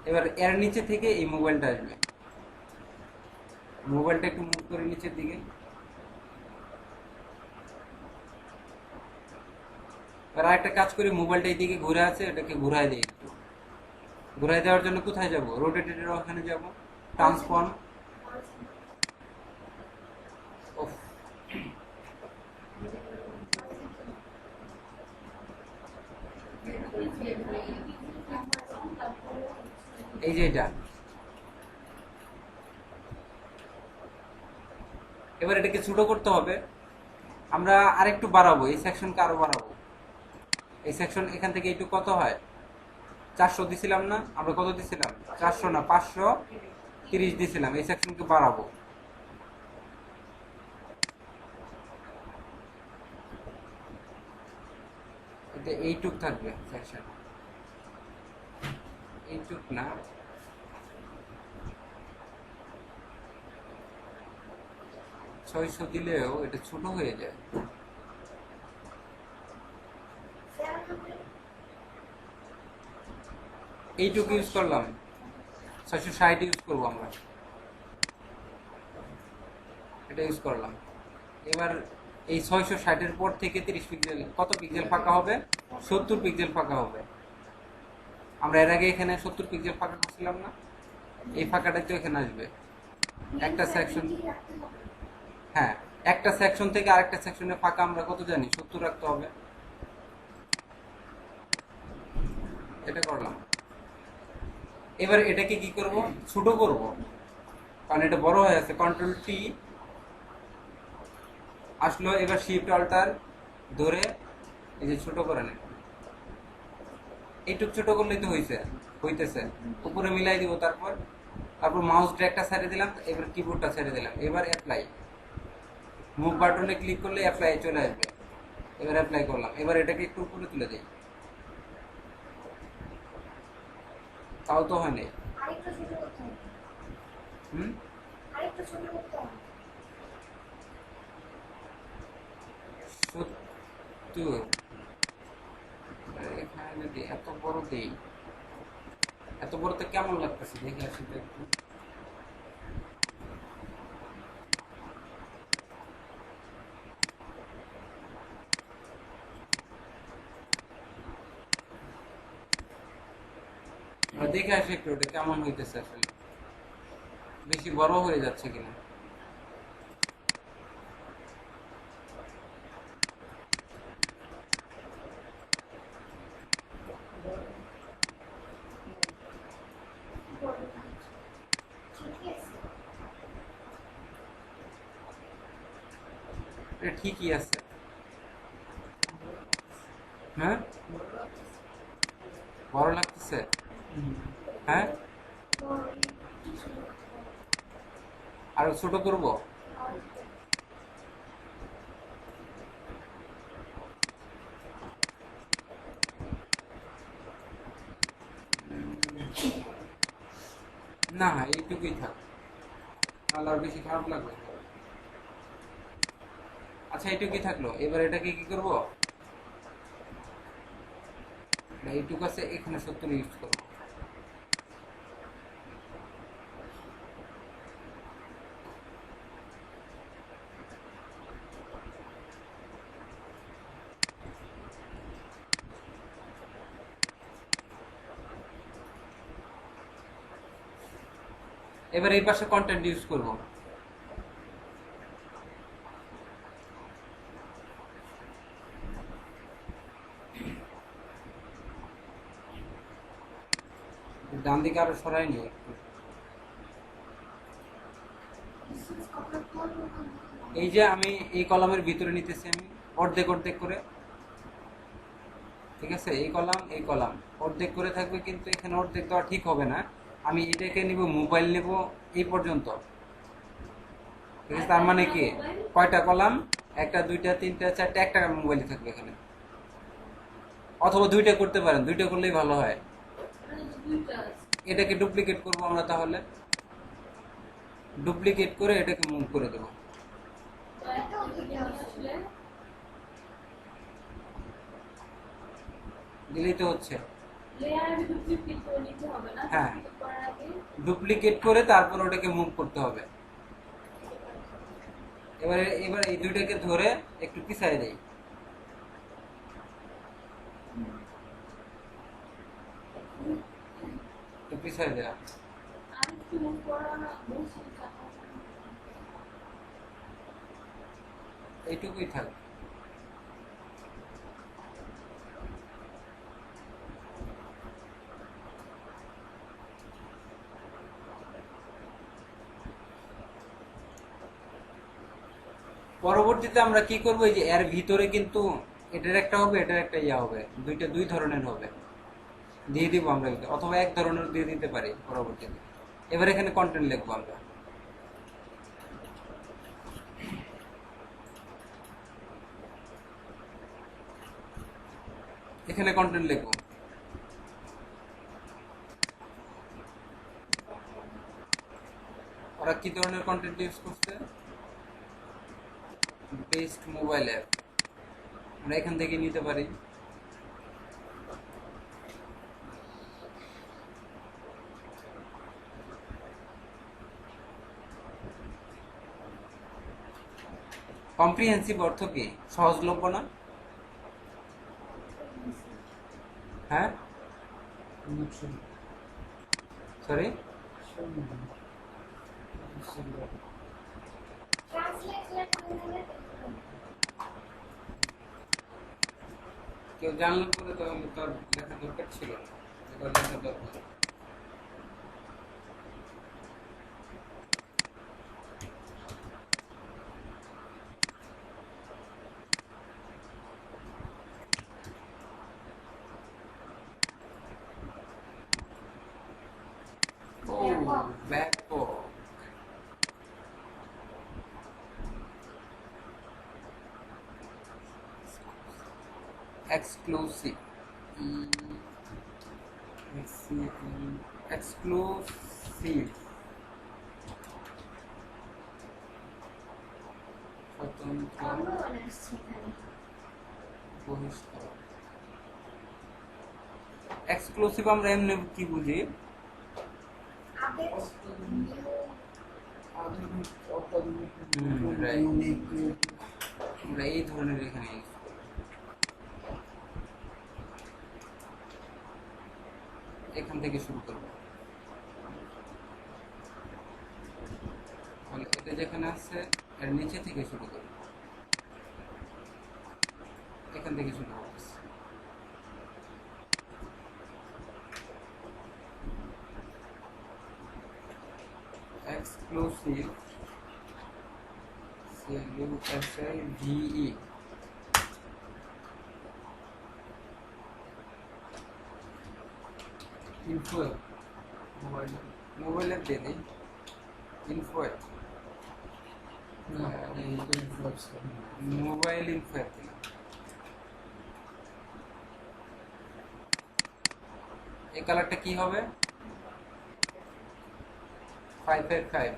A: এবার এর নিচে থেকে এই মোবাইলটা আসবে, মোবাইলটা একটু মুভ করে নিচের দিকে। আর একটা কাজ করি, মোবাইলটা এইদিকে ঘুরে আছে, এটাকে ঘুরাই দিই একটু। ঘুরাই দেওয়ার জন্য কোথায় যাব? রোটেটের ওখানে যাব, ট্রান্সফর্ম। এই যে এটা, এবার এটাকে ছোট করতে হবে। আমরা আরেকটু বাড়াবো, এই সেকশনকে আরো বাড়াবো। এই সেকশন এখান থেকে এইটুকু কত হয়, 400 দিছিলাম না আমরা? কত দিছিলাম? 400 না, 530 দিছিলাম। এই সেকশনকে বাড়াবো। এটা এইটুক থাকবে সেকশন, এইটুক না, 600 দিলেও এটা ছোট হয়ে যায়। এইটুকু ইউজ করলাম, 660 ইউজ করবো আমরা, এটা ইউজ করলাম। এবার এই 660-এর পর থেকে 30 পিক্সেল, কত পিক্সেল ফাঁকা হবে? 70 পিক্সেল ফাঁকা হবে। আমরা এর আগে এখানে 70 পিক্সেল ফাঁকা করছিলাম না? এই ফাঁকাটা তো এখানে আসবে। একটা সেকশন, হ্যাঁ, একটা সেকশন থেকে আরেকটা সেকশনের ফাঁকা আমরা কত জানি? 70 রাখতে হবে। এটা করলাম। এবার এটাকে কি করব? ছোট করব, কারণ এটা বড় হয়ে আছে। কন্ট্রোল টি আসলো, এবার শিফট অল্টার ধরে এই যে ছোট করে নেব। এইটুক ছোট করলেই তো হইতেছে। উপরে মিলাই দিব, তারপর মাউস ড্র্যাগটা ছেড়ে দিলাম, এবার কিবোর্ডটা ছেড়ে দিলাম। এবার অ্যাপ্লাই, মুভ বাটনে ক্লিক করলে অ্যাপ্লাই চলে আসবে। এবার অ্যাপ্লাই করলাম। এবার এটাকে একটু উপরে তুলে দিই, তাও তো হয়নি।
C: আরেকটু ছোট করতে হবে।
A: হুম,
C: আরেকটু ছোট করতে হবে।
A: 70 এখানে যদি এত বড় দেই, এত বড়তে কেমন লাগতেছে দেখে আসি তো একটু। দেখে আসি একটু ওটা কেমন হইতেছে, আসলে বেশি বড় হয়ে যাচ্ছে কিনা।
C: ঠিকই আছে।
A: এটা ঠিকই আছে। হ্যাঁ, বড় লাগতেছে। হ্যাঁ, আরো ছোট করব। না, এইটুকুই থাক, তাহলে আর বেশি খারাপ লাগবে। আচ্ছা, এইটুকুই থাকলো। এবার এটাকে কি করব? এইটুকু আছে, এখানে 70 ইউজ করবো। এবার এই পাশে কন্টেন্ট ইউজ করব। ডান দিকে আরো সরাই নি একটু। এই যে আমি এই কলামের ভিতরে নিতেছি, আমি অর্ধেক অর্ধেক করে, ঠিক আছে? এই কলাম এই কলাম অর্ধেক করে থাকবে, কিন্তু এখানে অর্ধেক দেওয়া ঠিক হবে না। আমি এটাকে নিব, মোবাইল নেব এই পর্যন্ত, ঠিক আছে? তার মানে কি, কয়টা কলাম? 1 2 3 4 একটা মোবাইল থাকবে এখানে। অথবা 2টা করতে পারেন, 2টা করলেই ভালো হয়। এটাকে ডুপ্লিকেট করব আমরা, তাহলে ডুপ্লিকেট করে এটাকে মুভ করে দেব। দিলেই তো হচ্ছে। হ্যাঁ, ডুপ্লিকেট করে তারপর ওটাকে মুভ করতে হবে। এবার এই দুইটাকে ধরে একটু পিছায় দেই। একটু পিছায় দেয়া, এইটুকুই থাক। পরবর্তীতে আমরা কি করব, এই যে এর ভিতরে কিন্তু এটার একটা হবে, এটার একটা ইয়া হবে, দুই ধরনের হবে, দিয়ে দিব আমরা কিন্তু, অথবা এক ধরনের দিয়ে দিতে পারি পরবর্তীতে। এবার এখানে কন্টেন্ট লিখবো আমরা, এখানে কন্টেন্ট লিখবো। ওরা কি ধরনের কন্টেন্ট ইউজ করছে, বেস্ট মোবাইল অ্যাপ, আমরা এখান থেকে নিতে পারি। কম্প্রিহেন্সিভ অর্থ কি, সহজলভ্য না? হ্যাঁ, সরি,
C: ট্রান্সলেট করে
A: কেউ জানলে পরে তাহলে তার লেখা দরকার ছিল না, এবার লেখা দরকার। ব্যাপক, এক্সক্লুসিভ, এক্সক্লুসিভ, স্বতন্ত্র,
C: আমরা মনে আসছে এখানে
A: বহিষ্কার। এক্সক্লুসিভ আমরা এমনি কি বুঝি,
C: আপডেট
A: আমরা এই ধরনের এখানে use করি। এখান থেকে শুরু করব, এটা যেখানে আছে এর নিচে থেকে শুরু করব, এখান থেকে শুরু করতেছি। এক্সক্লুসিভ, CLUSIVE, ইনফো, মোবাইলের দিয়ে দিই, ইনফো, মোবাইল ইনফো দিলাম। এই কালারটা কি হবে, 555।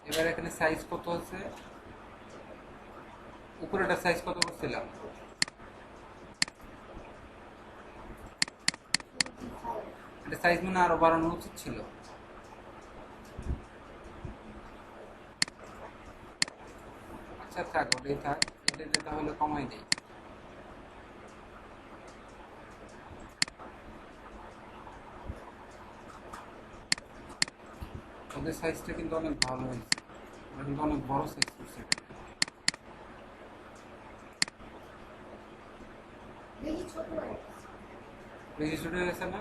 A: এবার এখানে সাইজ কত আছে, উপরেটা সাইজ কত করছিলাম, এটা সাইজ মানে আরো বাড়ানো উচিত ছিল। আচ্ছা থাক, ওটাই থাক, এটা তাহলে কমাই দিই। ওদের সাইজটা কিন্তু অনেক ভালো হয়েছে, ওরা কিন্তু অনেক বড় সাইজ করছে।
C: বেশি ছোট হয়ে গেছে।
A: বেশি ছোট হয়ে গেছে না,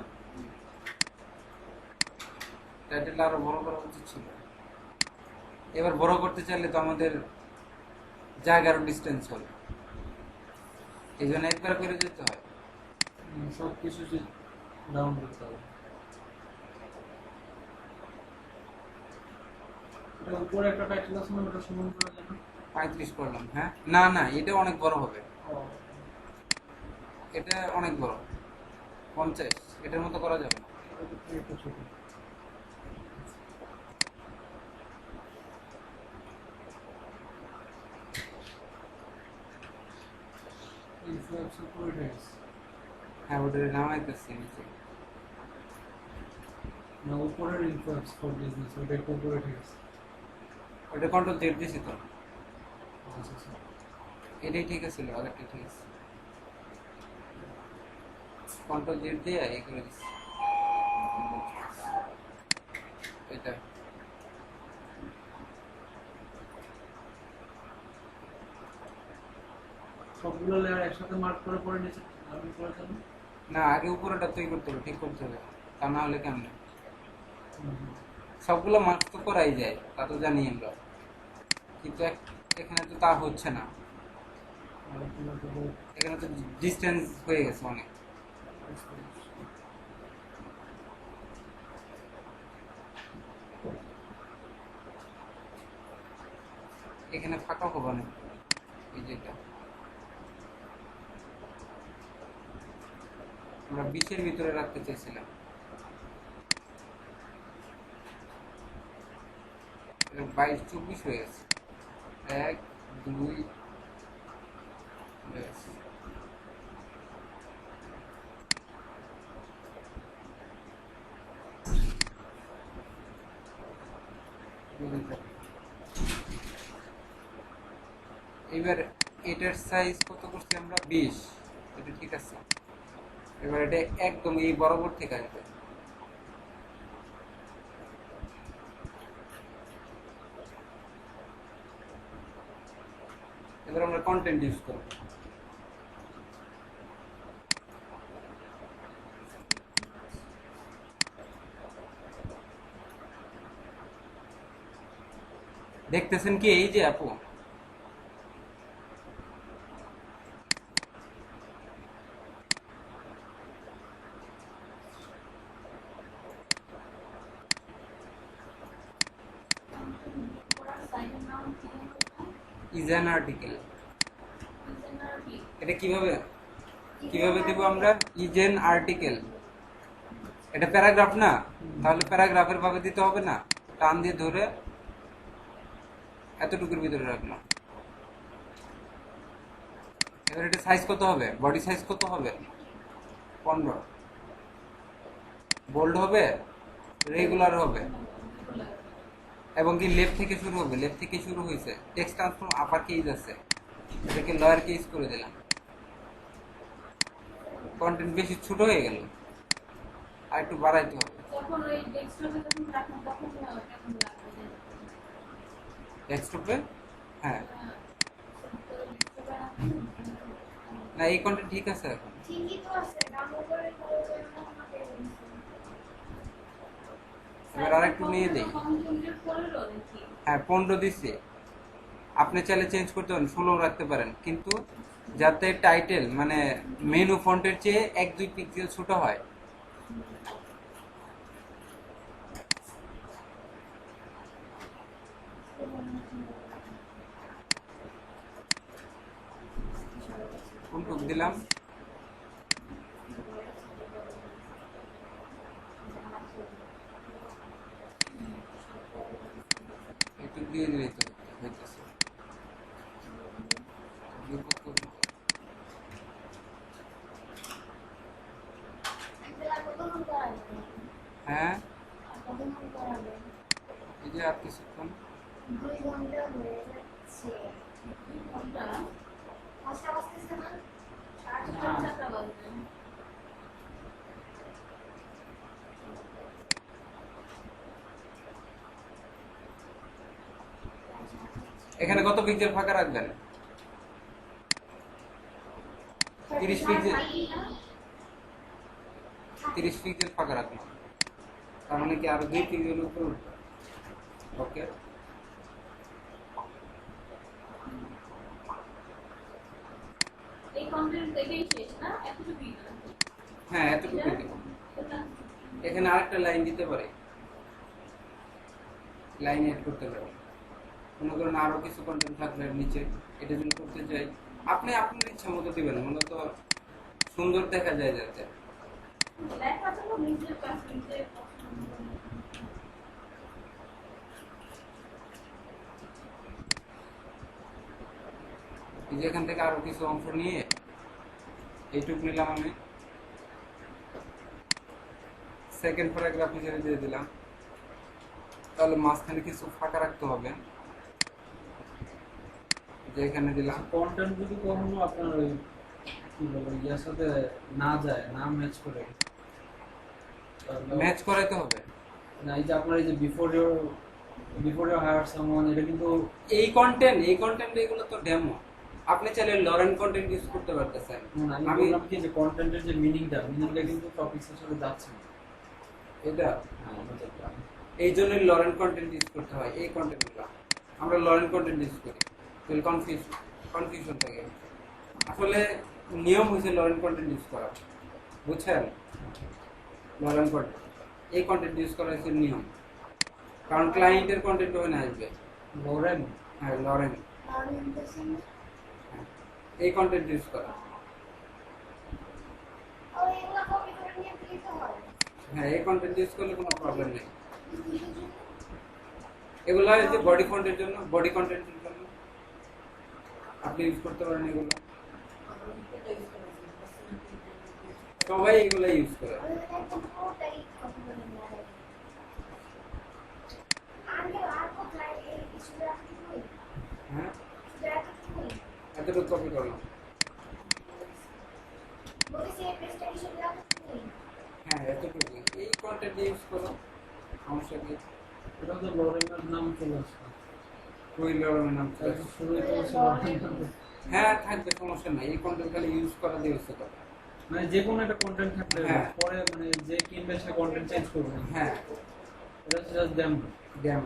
A: টাইটেল আরো বড় করা উচিত ছিল। এবার বড় করতে চাইলে তো আমাদের জায়গারও ডিস্টেন্স হবে, এই জন্য একবার করে যেতে হয়।
B: সব কিছু ডাউন করতে হবে। এটা উপরে একটা টাইটেল আছে না, ওটা সমান করা যায় না?
A: 35 করলাম, হ্যাঁ, না না, এটা অনেক বড় হবে, এটা অনেক বড়, 50, এটার মতো করা যাবে না।
B: এটা ছোট। ইনফ্লুয়েন্স উপরে গেছে
A: হ্যাঁ, ওটা নামাইতেছি নিচে।
B: না, উপরের ইনফ্লুয়েন্স ফর বিজনেস ওটা একটু উপরে গেছে।
A: ওটা কন্ট্রোল জেড দিছি তো,
B: আচ্ছা আচ্ছা।
A: এটাই ঠিক আছে, আগেরটা ঠিক আছে, কন্ট্রোল জেড দিয়ে এই করে দিচ্ছি এটা।
B: সবগুলো লেয়ার একসাথে মার্ক করে পরে নিচে আমি করে দেব।
A: না, আগে উপরেটা তৈরি করতে হবে, ঠিক করতে হবে, তা না হলে কেমন, সবগুলো মার্ক তো করাই যায়, তা তো জানি আমরা, কিন্তু এখানে তো তা হচ্ছে না, এখানে তো ডিস্টেন্স হয়ে গেছে অনেক। এখানে ফাঁকা হবে না, এই যেটা আমরা 20-এর ভিতরে রাখতে চাইছিলাম, 22-24 হয়ে গেছে। 1 2 ব্যাস। এবার এটার সাইজ কত করছি আমরা? 20। এটা ঠিক আছে। এবার এটা একদম এই বরাবর থেকে আসবে। এবার আমরা কন্টেন্ট ইউজ করব। দেখতেছেন কি এই যে আপু, ইজ অ্যান আর্টিকেল। এটা কিভাবে কিভাবে দেব আমরা? ইজ অ্যান আর্টিকেল, এটা প্যারাগ্রাফ না, তাহলে প্যারাগ্রাফের ভাবে দিতে হবে না, টান দিয়ে ধরে এতটুকুর ভিতরে রাখলাম। এবার এটা সাইজ কত হবে? বডি সাইজ কত হবে? 15। বোল্ড হবে, রেগুলার হবে, এবং কি লেফট থেকে শুরু হবে। লেফট থেকে শুরু হয়েছে, টেক্সট ট্রান্সফর্ম আপার কেস আছে, এটাকে লোয়ার কেস করে দিলাম। কন্টেন্ট বেশি ছোট হয়ে গেল, আর একটু বাড়াইতে হবে।
D: যখন ওই ডেস্কটপে যখন রাখুন তখন কেমন লাগবে?
A: ডেস্কটপে হ্যাঁ, না এই কন্টেন্ট ঠিক আছে এখন।
C: ঠিকই তো আছে, ডাউনলোড করে করে আমাকে
A: এবার আরেকটু নিয়ে দেই। হ্যাঁ 15 দিচ্ছি, আপনি চাইলে চেঞ্জ করতে পারেন, 16 রাখতে পারেন, কিন্তু যাতে টাইটেল মানে মেনু ফন্টের চেয়ে 1-2 পিক্সেল ছোট হয়। কোনটুক দিলাম? একটু দিয়ে দিলেই তো হইতেছে। হ্যাঁ এই যে আর কিছুক্ষণ।
C: 2 ঘন্টা হয়ে যাচ্ছে। আচ্ছা আসতেছে না?
A: এখানে কত পিক্সেল ফাঁকা রাখবেন? 30 পিক্সেল, 30 পিক্সেল ফাঁকা রাখলাম, তার মানে কি আরো 2 পিক্সেল উপর উঠবে। ওকে,
D: এই কন্টেন্ট দেখেই শেষ না? এতটুকুই না?
A: হ্যাঁ এতটুকু দিব। এখানে আরেকটা লাইন দিতে পারে, লাইন এড করতে পারে। মনে করেন আরো কিছু কন্টেন্ট থাকলে নিচে, এটা যদি করতে চাই আপনি আপনার ইচ্ছা মতো দিবেন, মূলত সুন্দর দেখা যায় যাতে।
D: লেখা তো নিজের কাছে নিজে পছন্দ।
A: এই যে এখান থেকে আরো কিছু অংশ নিয়ে এইটুক নিলাম আমি, সেকেন্ড প্যারাগ্রাফ হিসেবে দিয়ে দিলাম, তাহলে মাঝখানে কিছু ফাঁকা রাখতে হবে, যে এখানে দিলাম।
B: কন্টেন্ট যদি কখনো আপনার ওই কি বলে ইয়ার সাথে না যায়, না ম্যাচ করে,
A: ম্যাচ করাইতে হবে
B: না এই যে আপনার এই যে বিফোর ইউর হায়ার সামওয়ান, এটা কিন্তু
A: এই কন্টেন্ট এগুলো তো ডেমো, আপনি চাইলে লরেন কন্টেন্ট ইউজ করতে পারতেছেন।
B: আমি
A: আমি
B: বললাম কি যে কন্টেন্টের যে মিনিংটা কিন্তু টপিকসের সাথে যাচ্ছে না।
A: এটা
B: হ্যাঁ, এটা দেখলাম।
A: এই জন্য লরেন কন্টেন্ট ইউজ করতে হয়, এই কন্টেন্টগুলো। আমরা লরেন কন্টেন্ট ইউজ করি, তাহলে কনফিউশন থাকে। আসলে নিয়ম হয়েছে লরেন কন্টেন্ট ইউজ করা, বুঝছেন? লরেন কন্টেন্ট, এই কন্টেন্ট ইউজ করা হচ্ছে নিয়ম, কারণ ক্লায়েন্টের কন্টেন্ট ওখানে আসবে।
B: লরেন
A: হ্যাঁ লরেন,
C: orientation
A: এই কন্টেন্ট ইউজ করা।
C: ও এগুলো কপি করে নিয়ে দিতে হয়
A: হ্যাঁ এই কন্টেন্ট ইউজ করলে কোনো প্রবলেম নেই।
C: কিসের জন্য?
A: এগুলো এই যে বডি ফন্টের জন্য, বডি কন্টেন্টের জন্য আপনি ইউজ করতে পারেন এগুলো, সবাই এগুলো ইউজ করে।
C: আমি একদম পুরোটাই কপি করে নিয়ে আসি। আর কোথায় এই ইস্যুটা কি?
A: হ্যাঁ
C: সেটা কি?
A: এতটুকু কপি করলাম।
C: বলে সে পেজটা কি সেটা কি?
A: হ্যাঁ এতটুকু, এই কন্টেন্ট ইউজ করো, সমস্যা কি?
B: এটা তো লরেনের নাম চলে আসছে।
A: ওই লরমের নাম চলে
B: তাহলে
A: আসছে।
B: শুরুই তো হচ্ছে লরেন।
A: হ্যাঁ থাকবে, সমস্যা নাই, এই কন্টেন্ট খালি ইউজ করা দিয়ে হচ্ছে কথা।
B: মানে যে কোনো একটা কন্টেন্ট থাকলে
A: হ্যাঁ।
B: পরে মানে যে কিনবে সে কন্টেন্ট চেঞ্জ করবে না।
A: হ্যাঁ
B: এটা হচ্ছে জাস্ট ড্যাম।
A: ড্যাম,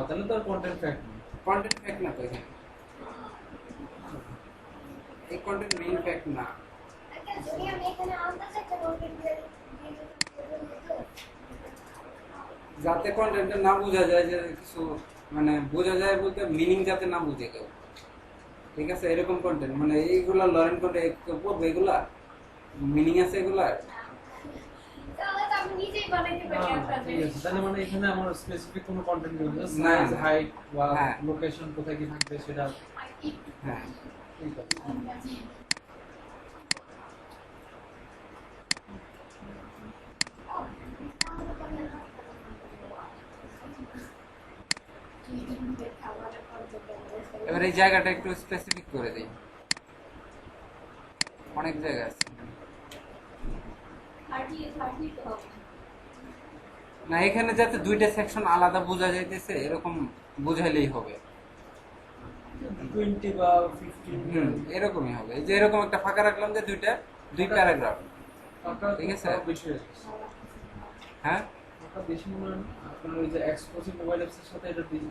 B: তাহলে তো আর কন্টেন্ট ফ্যাক্ট নেই।
A: কন্টেন্ট ফ্যাক্ট না তো এখানে, এই কন্টেন্ট মেইন ফ্যাক্ট না।
C: একটা যদি আমি এখানে আনতে চাই একটা কন্টেন্ট দিয়ে
A: যাতে কন্টেন্টটা না বোঝা যায়, যে কিছু মানে বোঝা যায় বলতে মিনিং যাতে না বুঝে কেউ, ঠিক আছে? এরকম কন্টেন্ট মানে এইগুলা লরেন কন্টেন্ট পড়বে, এগুলা মিনিং আছে এগুলা।
C: তাহলে তো আমি নিজেই বানাইতে পারি একটা
B: ঠিক আছে, তাহলে মানে এখানে আমার স্পেসিফিক কোনো কন্টেন্ট নেই,
A: না,
B: সাইজ
A: না।
B: হাইট বা
A: হ্যাঁ।
B: লোকেশন কোথায় কি থাকবে সেটা
A: হ্যাঁ
B: ঠিক আছে।
A: এবার এই জায়গাটা একটু স্পেসিফিক করে দিই, অনেক জায়গা আছে।
D: 30 তো হবে।
A: না এখানে যাতে দুইটা সেকশন আলাদা বোঝা যাইতেছে এরকম বুঝাইলেই হবে।
B: 20 বা 15
A: এরকমই হবে, এই যে এরকম একটা ফাঁকা রাখলাম যে দুই প্যারাগ্রাফ।
B: টাকা
A: ঠিক আছে।
B: বেশি হয়ে যাচ্ছে।
A: হ্যাঁ
B: টাকা বেশি মনে হয় না? আপনার ওই যে এক্সক্লুসিভ মোবাইল অ্যাপসের সাথে এটা দিয়ে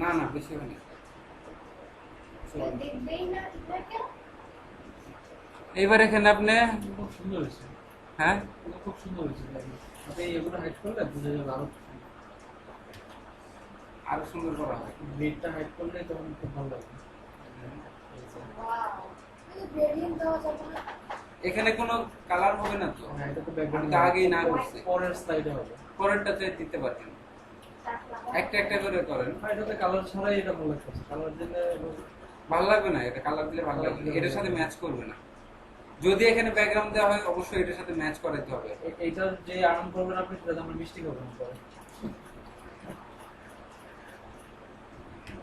A: না না বেশি হয়নি।
C: দেখবেই না ঠিক কেন?
A: এইবার এখানে আপনি
B: খুব সুন্দর হয়েছে।
A: হ্যাঁ
B: এটা খুব সুন্দর হয়েছে। আপনি এগুলো হাইড করলে বুঝে যাবে আরো
A: আরো সুন্দর করা হয়।
B: গ্রেডটা হাইড করলে তখন খুব ভালো লাগবে।
C: ওয়াও এই গ্রেডিয়েন্ট দেওয়া যাবে না
A: এখানে কোনো কালার হবে না তো,
B: হ্যাঁ, এটা তো
A: আমি
B: ব্যাকগ্রাউন্ড
A: তো আগেই না করছি।
B: পরের স্লাইডে হবে।
A: পরেরটাতে দিতে পারবেন, একটা একটা করে করেন।
B: আর এটাতে কালার ছাড়াই এটা ভালো লাগছে। কালার দিলে
A: ভালো লাগবে না, এটা কালার দিলে ভালো লাগবে না, এটার সাথে ম্যাচ করবে না। যদি এখানে ব্যাকগ্রাউন্ড দেওয়া হয় অবশ্যই এটার সাথে ম্যাচ করাতে হবে।
B: এইটার যে আরাম করবেন আপনি সেটা আমরা মিষ্টি খাবেন পরে।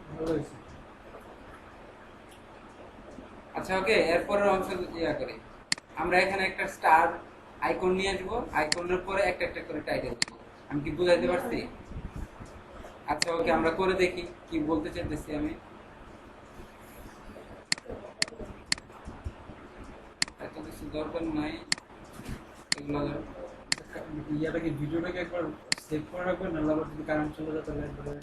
B: ভালো হয়েছে।
A: আচ্ছা ওকে, এরপরের অংশ ইয়া করি আমরা। এখানে একটা স্টার আইকন নিয়ে আসবো, আইকনের পরে একটা একটা করে টাইটেল দিব। আমি কি বুঝাইতে পারছি? আচ্ছা ওকে, আমরা করে দেখি কি বলতে চাইতেছি আমি। এত কিছু দরকার নাই এগুলো।
B: ইয়াটাকে ভিডিওটাকে একবার সেভ করে রাখবেন, নাহলে আবার যদি কারেন্ট চলে যায় তাহলে একবারে